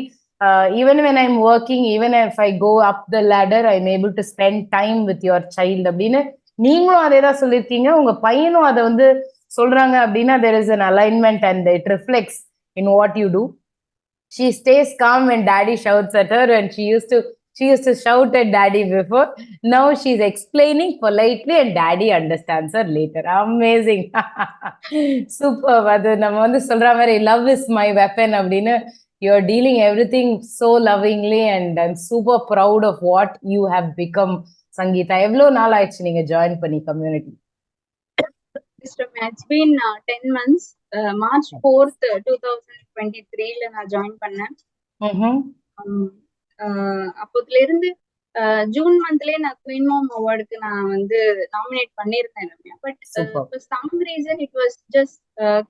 even when I'm working, even if I go up the ladder, I'm able to spend time with your child அப்படின்னு நீங்களும் அதே தான் சொல்லியிருக்கீங்க. உங்க பையனும் அதை வந்து சொல்றாங்க அப்படின்னா there is an alignment and it reflects in what you do. She stays calm when daddy shouts at her and she used to shout at daddy before. Now she's explaining politely and daddy understands her later. Amazing. Super. அது நம்ம வந்து சொல்ற மாதிரி love is my weapon அப்படின்னு you're dealing everything so lovingly and I'm super proud of what you have become. Sangeeta, எவ்வளவு நாள் ஆயிடுச்சு நீங்க ஜாயின் பண்ணி community? It's been 10 months. March 4th 2023 நான் ஜாயின் பண்ணேன். அப்போதுல இருந்து ஜூன் மந்த்லயே நான் குயின் மாம் அவார்டுக்கு நான் வந்து நாமினேட் பண்ணியிருந்தேன். But for some reason it was just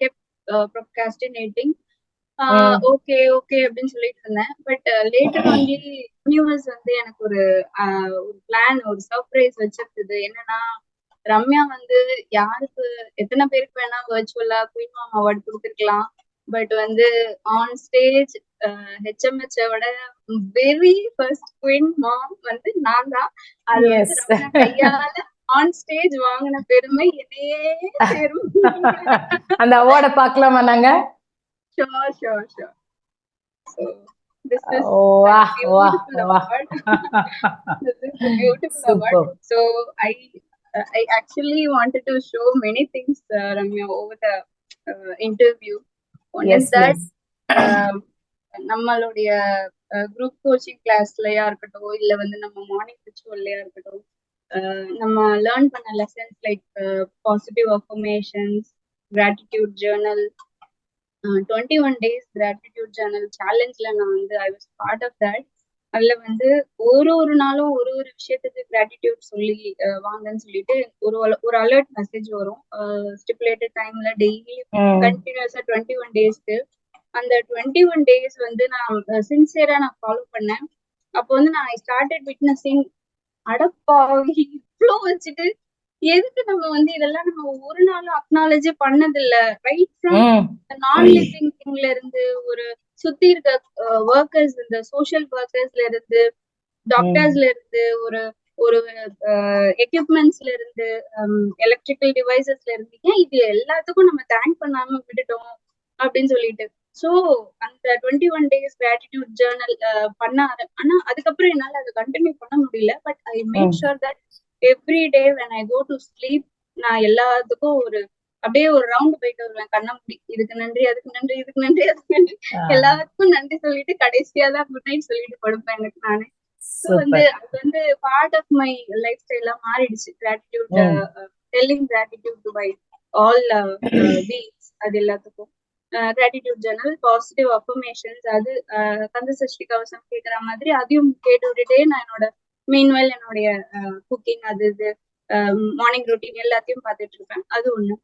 kept procrastinating. Okay அப்படின்னு சொல்லிட்டு இருந்தேன். பட் லேட்டர் ஒன்லி யூனிவர்ஸ் வந்து எனக்கு ஒரு பிளான், ஒரு சர்ப்ரைஸ் வச்சிருந்தது. என்னன்னா, ரம்யா வந்து யாருக்கு எத்தனை பேருக்கு வேணா வர்ச்சுவலா குயின் மாம் அவார்டு கொடுத்துருக்கலாம். பட் வந்து ஆன் ஸ்டேஜ் ஹெச்எம்ஹெச்சோட வெரி ஃபர்ஸ்ட் குயின் மாம் வந்து நான் தான். அது வந்து ரம்யா கையால ஆன் ஸ்டேஜ் வாங்கின பெருமை என்னையே சேரும். அந்த அவார்டை பார்க்கலாமா நாங்க? Sure. So this is beautiful award. This is a beautiful award. So I actually wanted to show many things, Ramya, over the interview. One is that நம்மளுடைய குரூப் கோச்சிங் கிளாஸ்லயா இருக்கட்டும், இல்ல வந்து நம்ம மார்னிங் ரிச்சுவல்லயா இருக்கட்டும், நம்ம லேர்ன் பண்ண lessons like positive affirmations, gratitude journal, 21 days gratitude journal challenge-ல நான் வந்து I was part of that. அதுல வந்து ஒரு நாளும் ஒரு விஷயத்துக்கு கிராட்டிடியூட் சொல்லி வாங்கன்னு சொல்லிட்டு ஒரு அலர்ட் மெசேஜ் வரும். ஸ்டிப்புலேட்டட் டைம்ல டெய்லி கண்டினியூஸா 21 daysக்கு. அந்த 21 days வந்து நான் சின்சியரா நான் ஃபாலோ பண்ணேன். அப்போ வந்து நான் I started witnessing, அடப்பாவி இவ்ளோ வச்சுட்டு எதுக்கு நம்ம வந்து இதெல்லாம் நம்ம ஒரு நாளும் அக்னாலஜே பண்ணதில்ல. ரைட் ஃப்ரம் நான் லிவிங் திங்ல இருந்து, ஒரு சுத்தி இருக்க ஒர்க்கர்ஸ், இந்த சோஷியல் ஒர்க்கர்ஸ்ல இருந்து, டாக்டர்ஸ்ல இருந்து, ஒரு எக்யூப்மெண்ட்ஸ்ல இருந்து, எலக்ட்ரிக்கல் டிவைசஸ்ல இருந்து, ஏன் இது எல்லாத்துக்கும் நம்ம தேங்க் பண்ணாம விட்டுட்டோம் அப்படின்னு சொல்லிட்டு. ஸோ அந்த 21 days gratitude journal பண்ண ஆனா அதுக்கப்புறம் என்னால அதை கண்டினியூ பண்ண முடியல. But I make sure that every day when I go to sleep நான் எல்லாத்துக்கும் அப்படியே ஒரு ரவுண்ட் போயிட்டு வருவேன். கண்ண முடி, இதுக்கு நன்றி, அதுக்கு நன்றி, இதுக்கு நன்றி, அதுக்கு நன்றி, எல்லாத்துக்கும் நன்றி சொல்லிட்டு கடைசியா தான் குட் நைட் சொல்லிட்டு படுப்பேன் எனக்கு நானே. ஸோ வந்து அது வந்து பார்ட் ஆஃப் மை லைஃப் ஸ்டைலா மாறிடுச்சு. Gratitude, telling gratitude to by all beings, அது எல்லாத்துக்கும். கிராட்டிடியூட் ஜர்னல், பாசிட்டிவ் அஃபர்மேஷன்ஸ், அது கந்த சஷ்டி கவசம் கேட்குற மாதிரி அதையும் கேட்டு விட்டுட்டே நான் என்னோட மீன்வெல் என்னுடைய குக்கிங் அது இது மார்னிங் ரொட்டீன் எல்லாத்தையும் பார்த்துட்டு இருப்பேன். அது ஒண்ணு.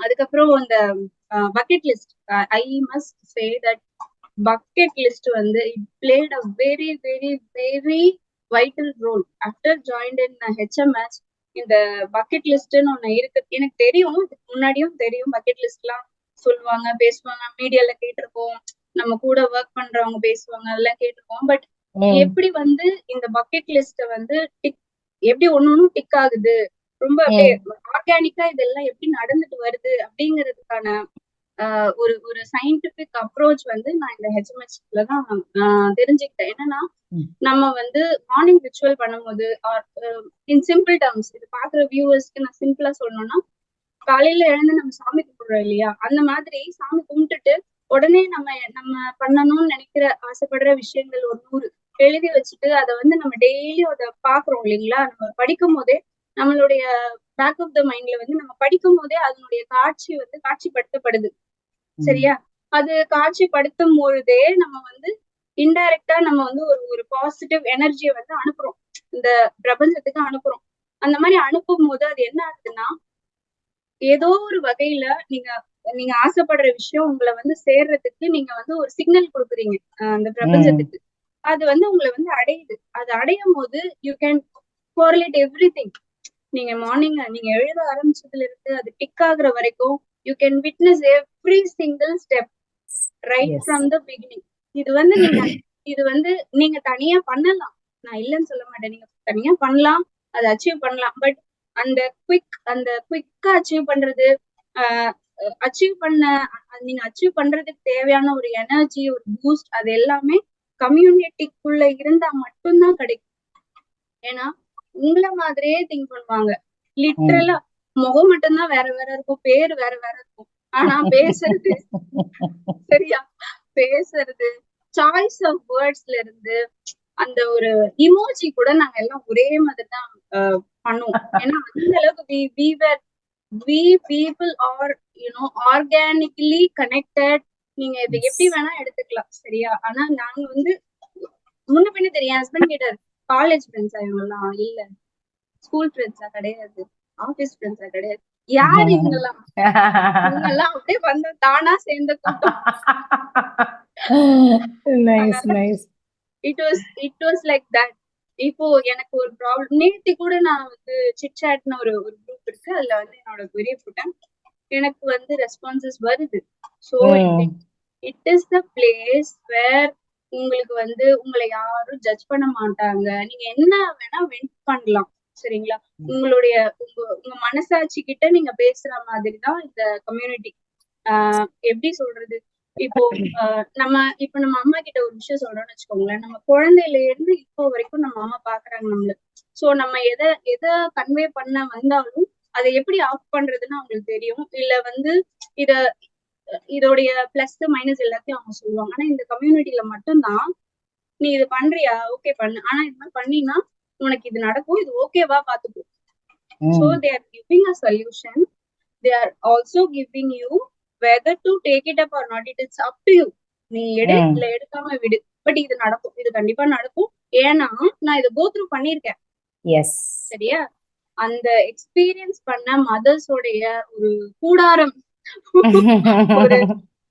அதுக்கப்புறம் இந்த bucket list, I must say that bucket list வந்து it played a very very very vital role after joined in HMS. இந்த பக்கெட் லிஸ்ட்னு ஒண்ணு இருக்கு, எனக்கு தெரியும், முன்னாடியும் தெரியும். பக்கெட் லிஸ்ட்லாம் சொல்லுவாங்க, பேசுவாங்க, மீடியால கேட்டிருக்கோம், நம்ம கூட ஒர்க் பண்றவங்க பேசுவாங்க, அதெல்லாம் கேட்டிருக்கோம். பட் எப்படி வந்து இந்த பக்கெட் லிஸ்ட வந்து டிக் எப்படி ஒன்னொன்னும் டிக் ஆகுது, ரொம்ப அப்படியே ஆர்கானிக்கா இதெல்லாம் எப்படி நடந்துட்டு வருது அப்படிங்கிறதுக்கான ஒரு ஒரு சயின்டிபிக் அப்ரோச் வந்து நான் இந்த HMSல தான் தெரிஞ்சுக்கிட்டேன். என்னன்னா, நம்ம வந்து மார்னிங் ரிச்சுவல் பண்ணும்போது இன் சிம்பிள் டேர்ம்ஸ், இது பாக்குற வியூவர்ஸ்க்கு நான் சிம்பிளா சொல்லணும்னா, காலையில எழுந்து நம்ம சாமி கும்பிடுறோம் இல்லையா, அந்த மாதிரி சாமி கும்பிட்டுட்டு உடனே நம்ம நம்ம பண்ணணும்னு நினைக்கிற ஆசைப்படுற விஷயங்கள் ஒரு 100 எழுதி வச்சுட்டு அதை வந்து நம்ம டெய்லியும் அதை பாக்குறோம் இல்லைங்களா. நம்ம படிக்கும் போதே நம்மளுடைய பேக் ஆஃப் த மைண்ட்ல வந்து நம்ம படிக்கும் போதே அதனுடைய காட்சி வந்து காட்சிப்படுத்தப்படுது. சரியா? அது காட்சிப்படுத்தும் பொழுதே நம்ம வந்து இன்டைரக்டா நம்ம வந்து ஒரு பாசிட்டிவ் எனர்ஜியை வந்து அனுப்புறோம், இந்த பிரபஞ்சத்துக்கு அனுப்புறோம். அந்த மாதிரி அனுப்பும் போது அது என்ன ஆகுதுன்னா, ஏதோ ஒரு வகையில நீங்க நீங்க ஆசைப்படுற விஷயம் உங்களை வந்து சேர்றதுக்கு நீங்க வந்து ஒரு சிக்னல் கொடுக்குறீங்க அந்த பிரபஞ்சத்துக்கு. அது வந்து உங்களை வந்து அடையுது. அது அடையும் போது யூ கேன் கோரிலேட் எவ்ரிதிங். நீங்க மார்னிங் நீங்க எழுத ஆரம்பிச்சதுல இருந்து அது டிக் ஆகுற வரைக்கும் you can witness every single step right from the beginning. இது வந்து நீங்க தனியா பண்ணலாம், நான் இல்லைன்னு சொல்ல மாட்டேன், நீங்க தனியா பண்ணலாம், அதை அச்சீவ் பண்ணலாம். பட் அந்த குவிக்கா அச்சீவ் பண்றது, நீங்க அச்சீவ் பண்றதுக்கு தேவையான ஒரு எனர்ஜி, ஒரு பூஸ்ட், அது எல்லாமே கம்யூனிட்டிக்குள்ள இருந்தா மட்டும்தான் கிடைக்கும். ஏன்னா உங்களை மாதிரியே திங்க் பண்ணுவாங்க. லிட்டரலா முகம் மட்டும்தான் வேற வேற இருக்கும், பேரு வேற வேற இருக்கும், ஆனா பேசுறது சரியா, பேசுறது, சாய்ஸ் ஆஃப் வேர்ட்ஸ்ல இருந்து அந்த ஒரு இமோஜி கூட நாங்க எல்லாம் ஒரே மாதிரி தான் பண்ணுவோம். ஏன்னா அந்த அளவுக்கு we people are organically connected. நீங்க இதை எப்படி வேணா எடுத்துக்கலாம், சரியா? ஆனா நாங்க வந்து முன்ன பின்ன தெரியும். ஹஸ்பண்ட் கிட்ட காலேஜ் ஃப்ரெண்ட்ஸா இவங்கெல்லாம், இல்ல ஸ்கூல் ஃப்ரெண்ட்ஸா கிடையாது, ஆபீஸ் ஃப்ரெண்ட்ஸா கிடையாது, யாரு இவங்கெல்லாம்? இவங்கெல்லாம் அப்படியே வந்து தானா சேர்ந்த கூட்டம். It was like that. இப்போ எனக்கு ஒரு ப்ராப்ளம், நேத்தி கூட நான் வந்து சிட்சாட்னு ஒரு குரூப் இருக்கு, அதுல வந்து என்னோட பெரிய போட்டேன், எனக்கு வந்து ரெஸ்பான்சஸ் வருது. So it is the place where உங்களுக்கு வந்து உங்களை யாரும் ஜட்ஜ் பண்ண மாட்டாங்க. நீங்க என்ன வேணா வெண்ட் பண்ணலாம், சரிங்களா? உங்களுடைய உங்க மனசாட்சி கிட்ட நீங்க பேசுற மாதிரி தான் இந்த கம்யூனிட்டி. எப்படி சொல்றது, இப்போ நம்ம அம்மா கிட்ட ஒரு விஷயம் சொல்றோம்னு வச்சுக்கோங்களேன், நம்ம குழந்தையில இருந்து இப்போ வரைக்கும் நம்ம அம்மா பாக்குறாங்க நம்மள. சோ நம்ம எதை கன்வே பண்ண வந்தாலும் அதை எப்படி ஆஃப் பண்றதுன்னு அவங்களுக்கு தெரியும். இல்ல வந்து இதோடைய பிளஸ் மைனஸ் எல்லாத்தையும் அவங்க சொல்லுவாங்க. ஆனா இந்த கம்யூனிட்டியில மட்டும்தான், நீ இது பண்றியா, ஓகே பண்ணு, ஆனா இது மாதிரி பண்ணினா உனக்கு இது நடக்கும், இது ஓகேவா பாத்துக்கோ. So they are giving a solution. They are also giving you whether to take it up or not. It is up to you. நீ இல்ல எடுக்காம விடு, பட் இது நடக்கும், இது கண்டிப்பா நடக்கும். ஏன்னா நான் இதை கோ த்ரூ பண்ணிருக்கேன். சரியா? அந்த எக்ஸ்பீரியன்ஸ் பண்ண மதர்ஸோடைய ஒரு கூடாரம்,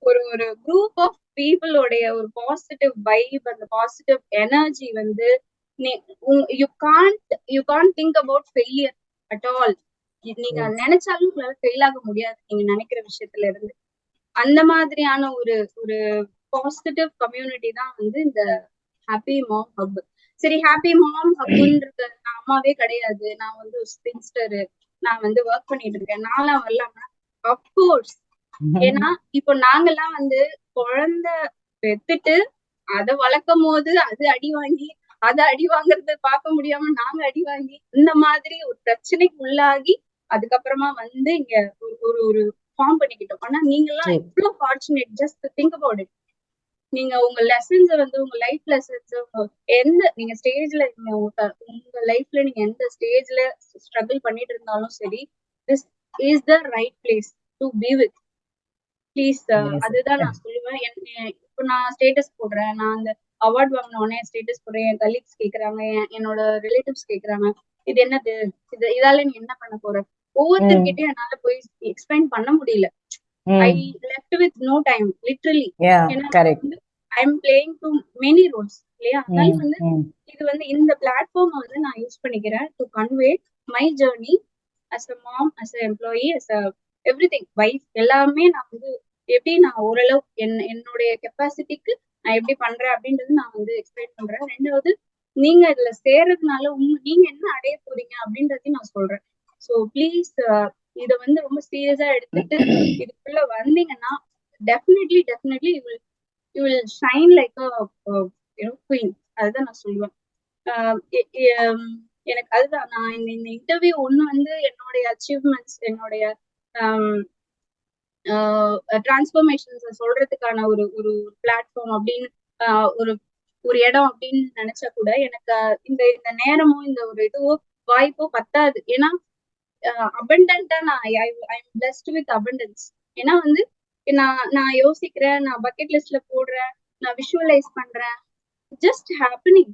ஒரு குரூப் ஆஃப் பீப்புளோடைய ஒரு பாசிட்டிவ் வைப், அந்த பாசிட்டிவ் எனர்ஜி வந்து you can't think about failure at all. நீங்க நினைச்சாலும் உங்களால ஃபெயில் ஆக முடியாது நீங்க நினைக்கிற விஷயத்துல இருந்து. அந்த மாதிரியான ஒரு பாசிட்டிவ் கம்யூனிட்டி தான் வந்து இந்த ஹாப்பி மாம் ஹப். சரி, ஹாப்பி மாம் ஹப்ன்றது நான் அம்மாவே கிடையாது, நான் வந்து ஒரு ஸ்பின்ஸ்டர், நான் வந்து ஒர்க் பண்ணிட்டு இருக்கேன், நான்லாம் வரலாமா? அப்கோர்ஸ். ஏன்னா இப்போ நாங்கெல்லாம் வந்து குழந்தை பெத்துட்டு அதை வளர்க்கும் போது அது அடி வாங்கி, அதை அடி வாங்குறத பார்க்க முடியாம நாங்க அடி வாங்கி, இந்த மாதிரி ஒரு பிரச்சனைக்கு உள்ளாகி அதுக்கப்புறமா வந்து இங்க ஒரு ஃபார்ம் பண்ணிக்கிட்டோம். ஆனா நீங்க எல்லாம் எவ்வளவு fortunate, just think about it. நீங்க உங்க லெசன்ஸ் வந்து உங்க லைஃப் லெசன்ஸ் எந்த நீங்க ஸ்டேஜ்ல உங்க லைஃப்ல நீங்க எந்த ஸ்டேஜ்ல ஸ்ட்ரகிள் பண்ணிட்டு இருந்தாலும் சரி, this is the right place to be with. Please Yes. அதுதான் நான் சொல்லுவேன். இப்போ நான் ஸ்டேட்டஸ் போடுறேன், நான் அந்த அவார்ட் வாங்கின உடனே ஸ்டேட்டஸ் போடுறேன், என் கலீக்ஸ் கேக்குறாங்க, என்னோட ரிலேட்டிவ்ஸ் கேக்குறாங்க, இது என்னது, இதால நீ என்ன பண்ண போற, ஒவ்வொருத்தர்கிட்டயும் என்னால போய் எக்ஸ்பிளைன் பண்ண முடியல. I left with no time, literally. Yeah, ஏன்னா correct. வந்து I'm playing to many roles இல்லையா? அதனால வந்து இது வந்து இந்த பிளாட்ஃபார்ம் வந்து நான் யூஸ் பண்ணிக்கிறேன் to convey my journey as a mom, as a employee, as a everything, wife, எல்லாமே நான் வந்து எப்படி நான் ஓரளவு என்னுடைய கெப்பாசிட்டிக்கு நான் எப்படி பண்றேன் அப்படின்றது நான் வந்து எக்ஸ்பிளைன் பண்றேன். ரெண்டாவது, நீங்க இதுல சேர்றதுனால நீங்க என்ன அடைய போறீங்க அப்படின்றதையும் நான் சொல்றேன். ஸோ ப்ளீஸ் இத வந்து ரொம்ப சீரியஸா எடுத்துட்டு இதுக்குள்ள வந்தீங்கன்னா definitely you will shine like queen. அதுதான் நான் சொல்லுவேன். எனக்கு அதுதான் நான் இந்த இன்டர்வியூ ஒண்ணு வந்து என்னுடைய அச்சீவ்மெண்ட்ஸ், என்னுடைய டிரான்ஸ்ஃபர்மேஷன்ஸ் சொல்றதுக்கான ஒரு ஒரு பிளாட்ஃபார்ம் அப்படின்னு ஒரு ஒரு இடம் அப்படின்னு நினைச்சா கூட எனக்கு இந்த இந்த நேரமும் இந்த ஒரு இதுவோ வாய்ப்போ பத்தாது. ஏன்னா அபண்டன்டா நான் ஐம் பிளஸ்ட் வித் அபண்டன்ஸ். ஏன்னா வந்து நான் யோசிக்கிறேன், நான் பக்கெட் லிஸ்ட்ல போடுறேன், நான் விஷுவலைஸ் பண்றேன், just happening.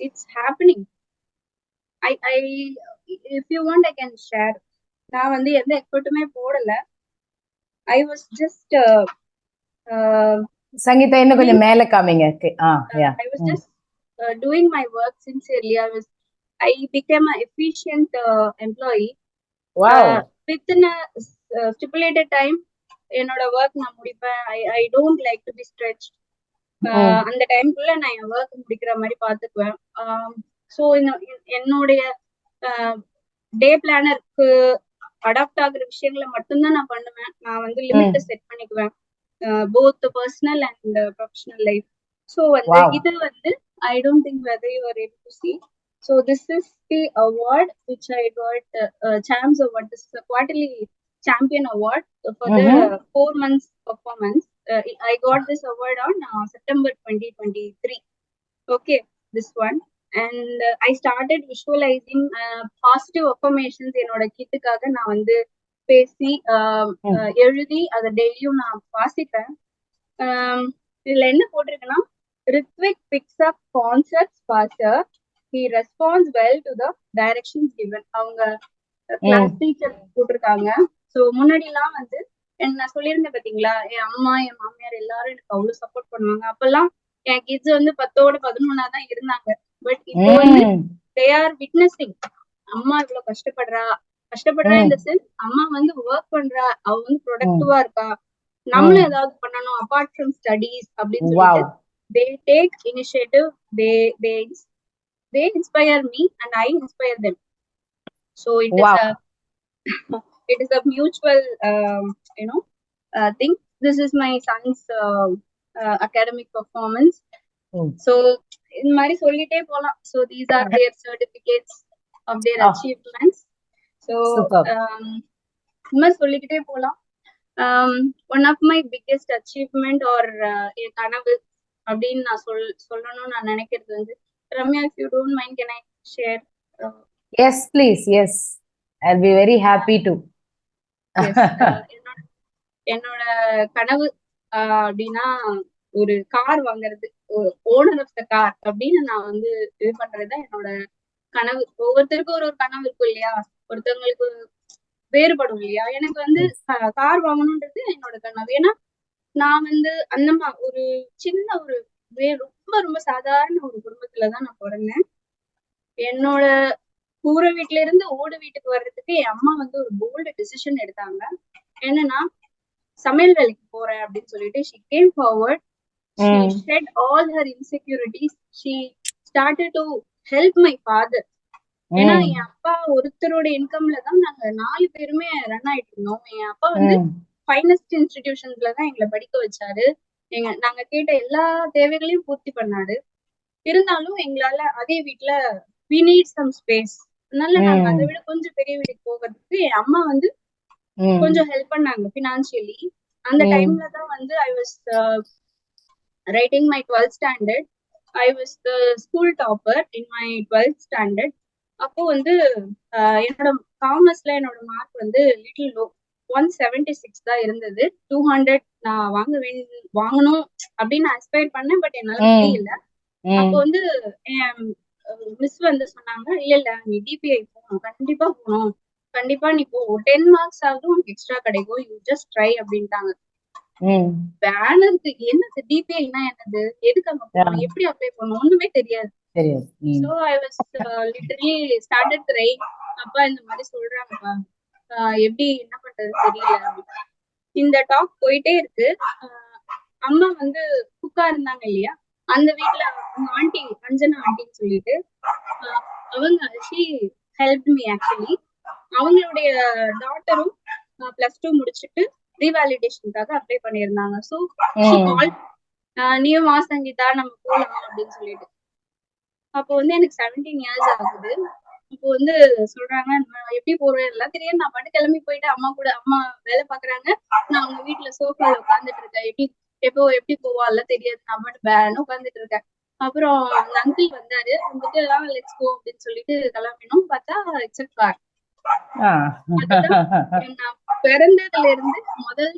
It's happening. I if you want I can share. நான் வந்து எந்த எஃபர்ட்டுமே போடல. ஐ வாஸ் ஜஸ்ட் சங்கீதா இன்னும் கொஞ்சம் மேல காமிங்க. I was just doing my work sincerely. I became an efficient employee. Wow. Within a stipulated time, என்னோட work நான் முடிப்பேன். I don't like to be stretched. அந்த டைம்குள்ள நான் என் ஒர்க் முடிக்கிற மாதிரி பாத்துக்குவேன். ஸோ என்னுடைய டே பிளானருக்கு அடாப்ட் ஆகுற விஷயங்களை மட்டும்தான் நான் பண்ணுவேன். நான் வந்து லிமிட்டை செட் பண்ணிக்குவேன், both personal and professional life. So இது வந்து I don't think whether you are able to see. So this is the award which I got, Champs Award. This is a quarterly champion award for the 4 months performance. I got this award on September 2023. Okay, this one. And I started visualizing positive affirmations என்னோட கிட்டுக்காக நான் வந்து பேசி எழுதி அதை டெய்லியும் நான் வாசிப்பேன். இதுல என்ன போட்டிருக்குன்னா, Rithvik picks up concepts faster, he responds well to the directions given. அவங்க கிளாஸ் டீச்சர் போட்டிருக்காங்க. ஸோ முன்னாடி எல்லாம் வந்து நான் சொல்லியிருந்தேன் பாத்தீங்களா, என் அம்மா என் மாமியார் எல்லாரும் எனக்கு அவ்வளவு சப்போர்ட் பண்ணுவாங்க. அப்பெல்லாம் என் கிட்ஸ் வந்து 10ஓட 11 தான் இருந்தாங்க. பட் இப்போ வந்து they are witnessing அம்மா இவ்வளவு கஷ்டப்படுறா இந்த சென்ஸ், அம்மா வந்து ஒர்க் பண்றா, அவ வந்து ப்ரொடக்டிவா இருக்கா, நம்மளும் ஏதாவது பண்ணணும் அபார்ட் ஃப்ரம் ஸ்டடீஸ் அப்படின்னு சொல்லிட்டு they take initiative, they inspire me and I inspire them. So it is a mutual thing. This is my son's academic performance. So in மாதிரி சொல்லிட்டே போலாம். So these are their certificates of their achievements. So சொல்லிக்கிட்டே போலாம். One of my biggest achievement or என் கனவு அப்படின்னு நான் சொல்லணும்னு நான் நினைக்கிறது வந்து, Ramya, if you don't mind, can I share? Yes, please. Yes, I'll be very happy to. Yes, என்னோட கனவு அப்படின்னா ஒரு கார் வாங்குறது, ஓனர் ஆஃப் த கார் அப்படின்னு நான் வந்து இது பண்றதுதான் என்னோட கனவு. ஒவ்வொருத்தருக்கும் ஒரு கனவு இருக்கும் இல்லையா, ஒருத்தவங்களுக்கு வேறுபடும் இல்லையா. எனக்கு வந்து கார் வாங்கணும்ன்றது என்னோட கனவு. ஏன்னா நான் வந்து அந்த ஒரு சின்ன ஒரு ரொம்ப ரொம்ப சாதாரண ஒரு குடும்பத்துலதான் நான் பிறந்தேன். என்னோட கூரை வீட்டுல இருந்து ஓடு வீட்டுக்கு வர்றதுக்கு என் அம்மா வந்து ஒரு போல்டு டிசிஷன் எடுத்தாங்க. என்னன்னா, சமையல் வேலைக்கு போறேன் அப்படின்னு சொல்லிட்டு she came forward, she shed all her insecurities, she started to help my father. ஏன்னா என் அப்பா ஒருத்தரோட இன்கம்ல தான் நாங்க 4 பேருமே ரன் ஆயிட்டு இருந்தோம். என் அப்பா வந்து ஃபைனஸ்ட் இன்ஸ்டிடியூஷன்ஸ்ல தான் எங்களை படிக்க வச்சாரு. நாங்க கேட்ட எல்லா தேவைகளையும் பூர்த்தி பண்ணாரு. இருந்தாலும் எங்களால அதே வீட்டுல we need some space, அதனால நாங்க அதை விட கொஞ்சம் பெரிய வீட்டுக்கு போகிறதுக்கு என் அம்மா வந்து கொஞ்சம் ஹெல்ப் பண்ணாங்க பினான்சியலி. அந்த டைம்ல தான் வந்து I was writing my 12th standard. I was the school topper in my 12th standard. அப்போ வந்து என்னோட காமர்ஸ்ல என்னோட மார்க் வந்து லிட்டில் லோ. 176 தான் இருந்தது. 200 நான் வாங்கணும் அப்படின்னு நான் எக்ஸ்பெக்ட் பண்ணேன், பட் என்னால முடியல. அப்போ வந்து மிஸ் வந்து சொன்னாங்க, இல்ல இல்ல நீ டிபிஐ போகணும், கண்டிப்பா போகணும், கண்டிப்பா நீ போ, 10 மார்க்ஸ் ஆகுது உனக்கு எக்ஸ்ட்ரா கிடைக்கும், யூ ஜஸ்ட் ட்ரை அப்படின்ட்டாங்க. பேனருக்கு என்னது டிபிஐனா என்னது, எதுக்கு அங்க போகணும், எப்படி அப்ளை பண்ணணும் ஒண்ணுமே தெரியாது. So I was literally started crying. அப்பா இந்த மாதிரி சொல்றாங்கப்பா, எப்படி என்ன பண்றது தெரியல. இந்த டாக் போயிட்டே இருக்கு. அம்மா வந்து குக்கா இருந்தாங்க இல்லையா, அந்த வீட்டுல ஆண்டி அஞ்சனா ஆண்டின்னு சொல்லிட்டு அவங்க she helped me actually. அவங்களுடைய டாட்டரும் +2 முடிச்சுட்டு ரீவேலிடேஷனுக்காக அப்ளை பண்ணியிருந்தாங்க. ஸோ நீயும் சங்கீதா நம்ம போலாம் அப்படின்னு சொல்லிட்டு. அப்போ வந்து எனக்கு 17 years ஆகுது. இப்போ வந்து சொல்றாங்க எப்படி போறேன் எல்லாம் தெரியும், நான் பாட்டு கிளம்பி போயிட்டு அம்மா கூட, அம்மா வேலை பாக்குறாங்க, நான் அவங்க வீட்டுல சோஃபால உட்காந்துட்டு இருக்கேன். எப்படி போவா எல்லாம் தெரியாது, நான் பாட்டு பேன்னு உட்காந்துட்டு இருக்கேன். அப்புறம் அந்த அங்கிள் வந்தாரு, வந்துட்டு லெட்ஸ் கோ அப்படின்னு சொல்லிட்டு கிளம்பினோம். பார்த்தா இட்ஸ் a car. நான் பிறந்ததுல இருந்து முதல்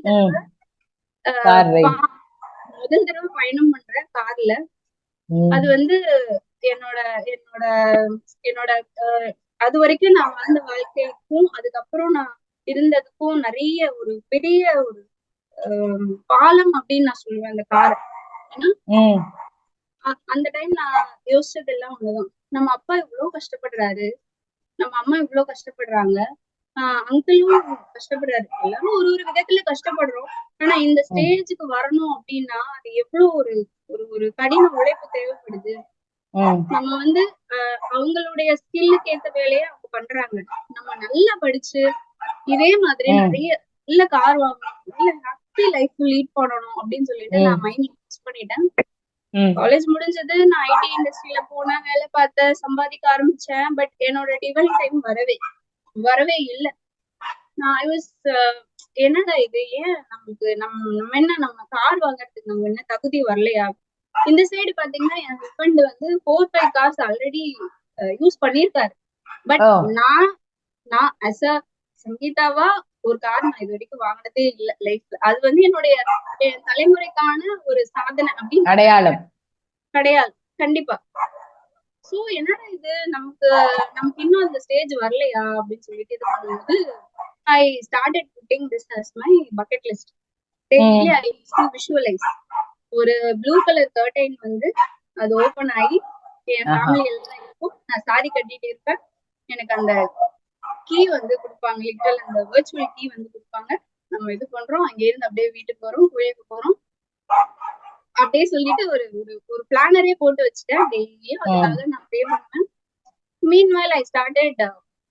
தடவை பயணம் பண்றேன் கார்ல. அது வந்து என்னோட என்னோட என்னோட அது வரைக்கும் நான் வாழ்ந்த வாழ்க்கைக்கும் அதுக்கப்புறம் நான் இருந்ததுக்கும் நிறைய ஒரு பெரிய ஒரு பாலம் அப்படின்னு நான் சொல்லுவேன் அந்த கார். அந்த டைம் நான் யோசிச்சது எல்லாம் ஒண்ணுதான், நம்ம அப்பா இவ்வளவு கஷ்டப்படுறாரு, நம்ம அம்மா இவ்வளவு கஷ்டப்படுறாங்க, அங்கிளும் கஷ்டப்படுறாரு, எல்லாரும் ஒரு ஒரு விதத்துல கஷ்டப்படுறோம். ஆனா இந்த ஸ்டேஜுக்கு வரணும் அப்படின்னா அது எவ்வளவு ஒரு ஒரு கடின உழைப்பு தேவைப்படுது. நம்ம வந்து அவங்களுடைய ஸ்கில்லுக்கு ஏத்த வேலையை அவங்க பண்றாங்க. நம்ம நல்லா படிச்சு இதே மாதிரி நிறைய இல்ல கார் வாங்கணும், இல்ல ஹாப்பி லைஃப் லீட் பண்ணணும் அப்படின்னு சொல்லிட்டு நான் மைண்ட் ஃபிக்ஸ் பண்ணிட்டேன். காலேஜ் முடிஞ்சது, நான் ஐடி இண்டஸ்ட்ரியில போனேன், வேலை பார்த்தேன், சம்பாதிக்க ஆரம்பிச்சேன். பட் என்னோட டிவைன் டைம் வரவே இல்லை. நான் ஐ வாஸ் என்னடா இது, ஏன் நமக்கு நம்ம என்ன நம்ம கார் வாங்குறதுக்கு நம்ம என்ன தகுதி வரலையா? இந்த சைடு பாத்தீங்கன்னா என் ஹஸ்பண்ட் வந்து 4-5 கார்ஸ் ஆல்ரெடி யூஸ் பண்ணிருக்காரு. பட் நான் அஸ் அ சங்கீதாவா ஒரு கார் நான் இது வரைக்கும் வாங்கினதே இல்ல லைஃப்ல. அது வந்து என்னுடைய தலைமுறைக்கான ஒரு சாதனை அப்படின்னு அடையாளம் கிடையாது கண்டிப்பா. சோ என்னடா இது, நமக்கு இன்னும் அந்த ஸ்டேஜ் வரலையா அப்படின்னு சொல்லிட்டு இது பண்ணும்போது I started putting this as my bucket list. Daily I used to visualize. ஒரு ப்ளூ கலர் கர்டைன் வந்து அது ஓபன் ஆகி என் ஃபேமிலி எல்லாம் இருக்கும், நான் சாரி கட்டிட்டு இருப்பேன், எனக்கு அந்த கீ வந்து கொடுப்பாங்க, லிட்டரல் அந்த வர்ச்சுவல் கீ வந்து கொடுப்பாங்க, நம்ம இது பண்றோம், அங்க இருந்து அப்படியே வீட்டுக்கு போறோம், கோயிலுக்கு போறோம் அப்படியே சொல்லிட்டு ஒரு ஒரு பிளானரே போட்டு வச்சுட்டேன். டெய்லியும் அதுக்காக நான் ப்ரே பண்ணுவேன். Meanwhile I started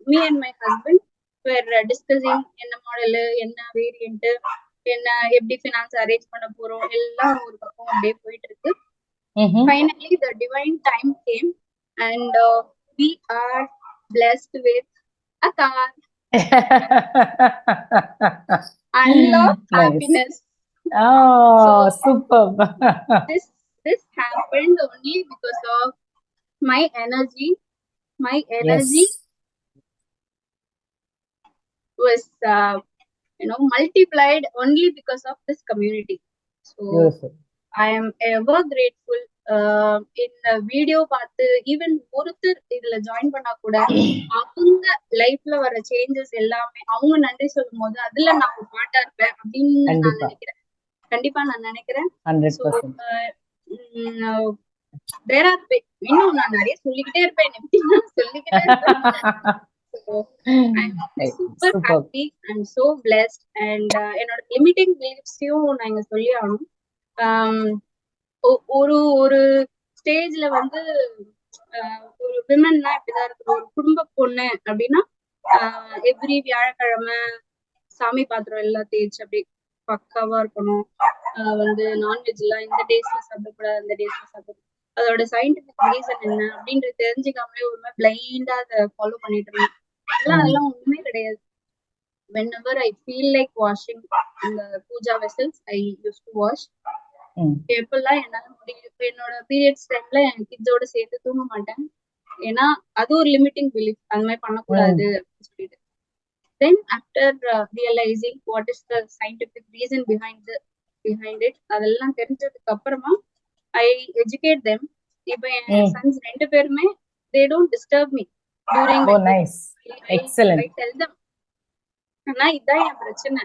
me and my husband were discussing என்ன மாடல், என்ன வேரியன்ட், என்ன எப்படி ஃபினான்ஸ் அரேஞ்ச் பண்ண போறோம், எல்லாம் ஒரு பக்கம் அப்படியே போயிட்டு இருக்கு. Finally the divine time came and we are blessed with a car. Unlock happiness. Oh, so, superb. this happened only because of my energy. My energy was multiplied only because of this community. So I am ever grateful. இந்த video பார்த்து even ஒருத்தர் இதுல join பண்ணா கூட அவங்க லைஃப்ல வர changes எல்லாமே அவங்க நன்றி சொல்லும் போது அதுல நான் ஒரு பாட்டா இருப்பேன் அப்படின்னு நான் நினைக்கிறேன். கண்டிப்பா நான் நினைக்கிறேன். இன்னும் நான் நிறைய சொல்லிக்கிட்டே இருப்பேன், எப்படின்னா சொல்லிக்கிட்டே இருப்பேன். I'm super happy. I'm so blessed. And என்னோட லிமிட்டிங் பிலீஃப்ஸையும் நான் இங்க சொல்லி ஆகணும். ஒரு ஸ்டேஜ்ல வந்து ஒரு விமன்னா இப்படிதான் இருக்கு. ஒரு குடும்ப பொண்ணு அப்படின்னா எவ்ரி வியாழக்கிழமை சாமி பாத்திரம் எல்லாம் தேய்ச்சி அப்படி பக்காவா இருக்கணும். வந்து நான்வெஜ் எல்லாம் இந்த டேஸ்ல சாப்பிடக்கூடாது, அந்த டேஸ்ல சாப்பிடக்கூடாது. அதோட சயின்டிபிக் ரீசன் என்ன அப்படின்றது தெரிஞ்சுக்காமலே ஒரு மாதிரி பிளைண்டா அதை ஃபாலோ பண்ணிட்டு இருந்தேன். அதெல்லாம் ஒண்ணுமே கிடையாது. Whenever I feel like washing the puja vessels, I used to wash. எப்பெல்லாம் என்னால முடியும், என்னோட பீரியட்ஸ் டைம்ல என் கிட்ஸோட சேர்த்து தூங்க மாட்டேன். ஏன்னா அது ஒரு லிமிட்டிங் பிலீஃப், அந்த மாதிரி பண்ணக்கூடாது அப்படின்னு சொல்லிட்டு. then after realizing what is the scientific reason behind it, அதெல்லாம் தெரிஞ்சதுக்கு அப்புறமா I educate them. இப்ப என் sons ரெண்டு பேருமே they don't disturb me during Oh, nice. Excellent. I tell them, ஆனா இதான் என் பிரச்சனை,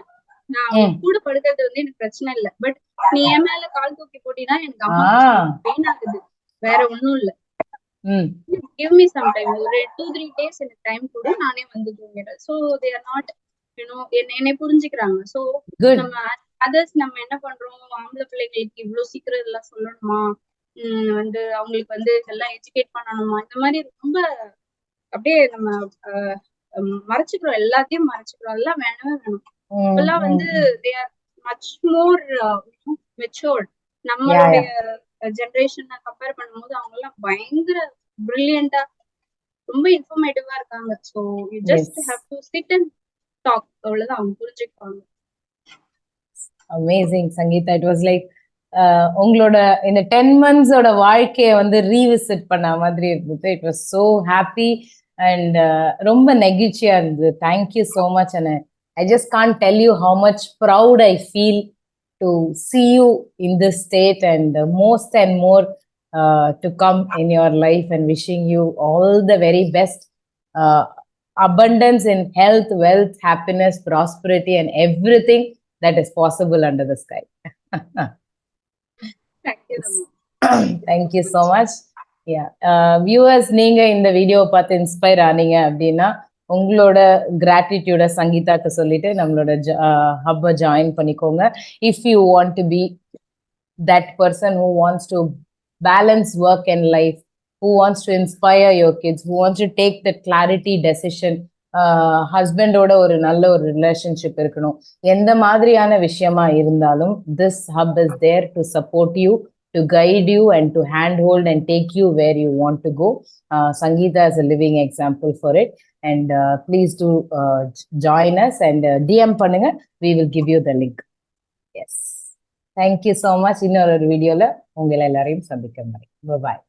நான் அவங்க கூட படுக்கிறது வந்து எனக்கு பிரச்சனை இல்ல, பட் நீ என் மேல கால் தூக்கி போட்டினா எனக்கு அம்மா பெயின் ஆகுது, வேற ஒண்ணும் இல்ல. give me some time, ஒரு 2-3 days எனக்கு டைம் கொடு, நானே வந்து தூங்கிடுறேன். so they are not என்னை புரிஞ்சுக்கிறாங்க. so நம்ம அதர்ஸ் நம்ம என்ன பண்றோம், ஆம்பளை பிள்ளைங்களுக்கு இவ்வளவு சீக்கிரம் இதெல்லாம் சொல்லணுமா, வந்து அவங்களுக்கு வந்து இதெல்லாம் எஜுகேட் பண்ணணுமா, இந்த மாதிரி ரொம்ப அப்படியே நம்ம மறைச்சுக்கிறோம், எல்லாத்தையும் மறைச்சுக்கிறோம். எல்லாம் வேணவே வேணும். இப்பெல்லாம் வந்து they are much more matured. நம்மளுடைய ஜெனரேஷனை கம்பேர் பண்ணும்போது அவங்க எல்லாம் பயங்கர பிரில்லியண்டா ரொம்ப இன்ஃபர்மேட்டிவா இருக்காங்க. So you just have to sit and talk, அவ்வளவுதான், அவங்க புரிஞ்சுக்குவாங்க. Amazing Sangeetha, it was like உங்களோட இந்த 10 months ஓட வாழ்க்கைய வந்து ரீவிசிட் பண்ண மாதிரி இருந்தது. It was so happy and ரொம்ப நெகிழ்ச்சியா இருந்தது. Thank you so much. And I just can't tell you how much proud I feel to see you in this state, and most and more to come in your life, and wishing you all the very best, abundance in health, wealth, happiness, prosperity, and everything that is possible under the sky. Thank you. Thank you so much. Yeah, viewers, நீங்க இந்த video பார்த்து inspire ஆனீங்க அப்படின்னா உங்களோட gratitude சங்கீதாக்கு சொல்லிட்டு நம்மளோட ஹப்பை join பண்ணிக்கோங்க. If you want to be that person who wants to balance work and life, who wants to inspire your kids, who wants to take the clarity decision, ஹஸ்பண்டோட ஒரு நல்ல ஒரு ரிலேஷன்ஷிப் இருக்கணும், எந்த மாதிரியான விஷயமா இருந்தாலும் this hub is there to support you, to guide you and to handhold and take you where you want to go. Sangeeta is a living example for it. And please do join us and DM பண்ணுங்க. We will give you the link. Yes. Thank you so much. இன்னொரு வீடியோல உங்களை எல்லாரையும் சந்திக்கிறேன். Bye bye.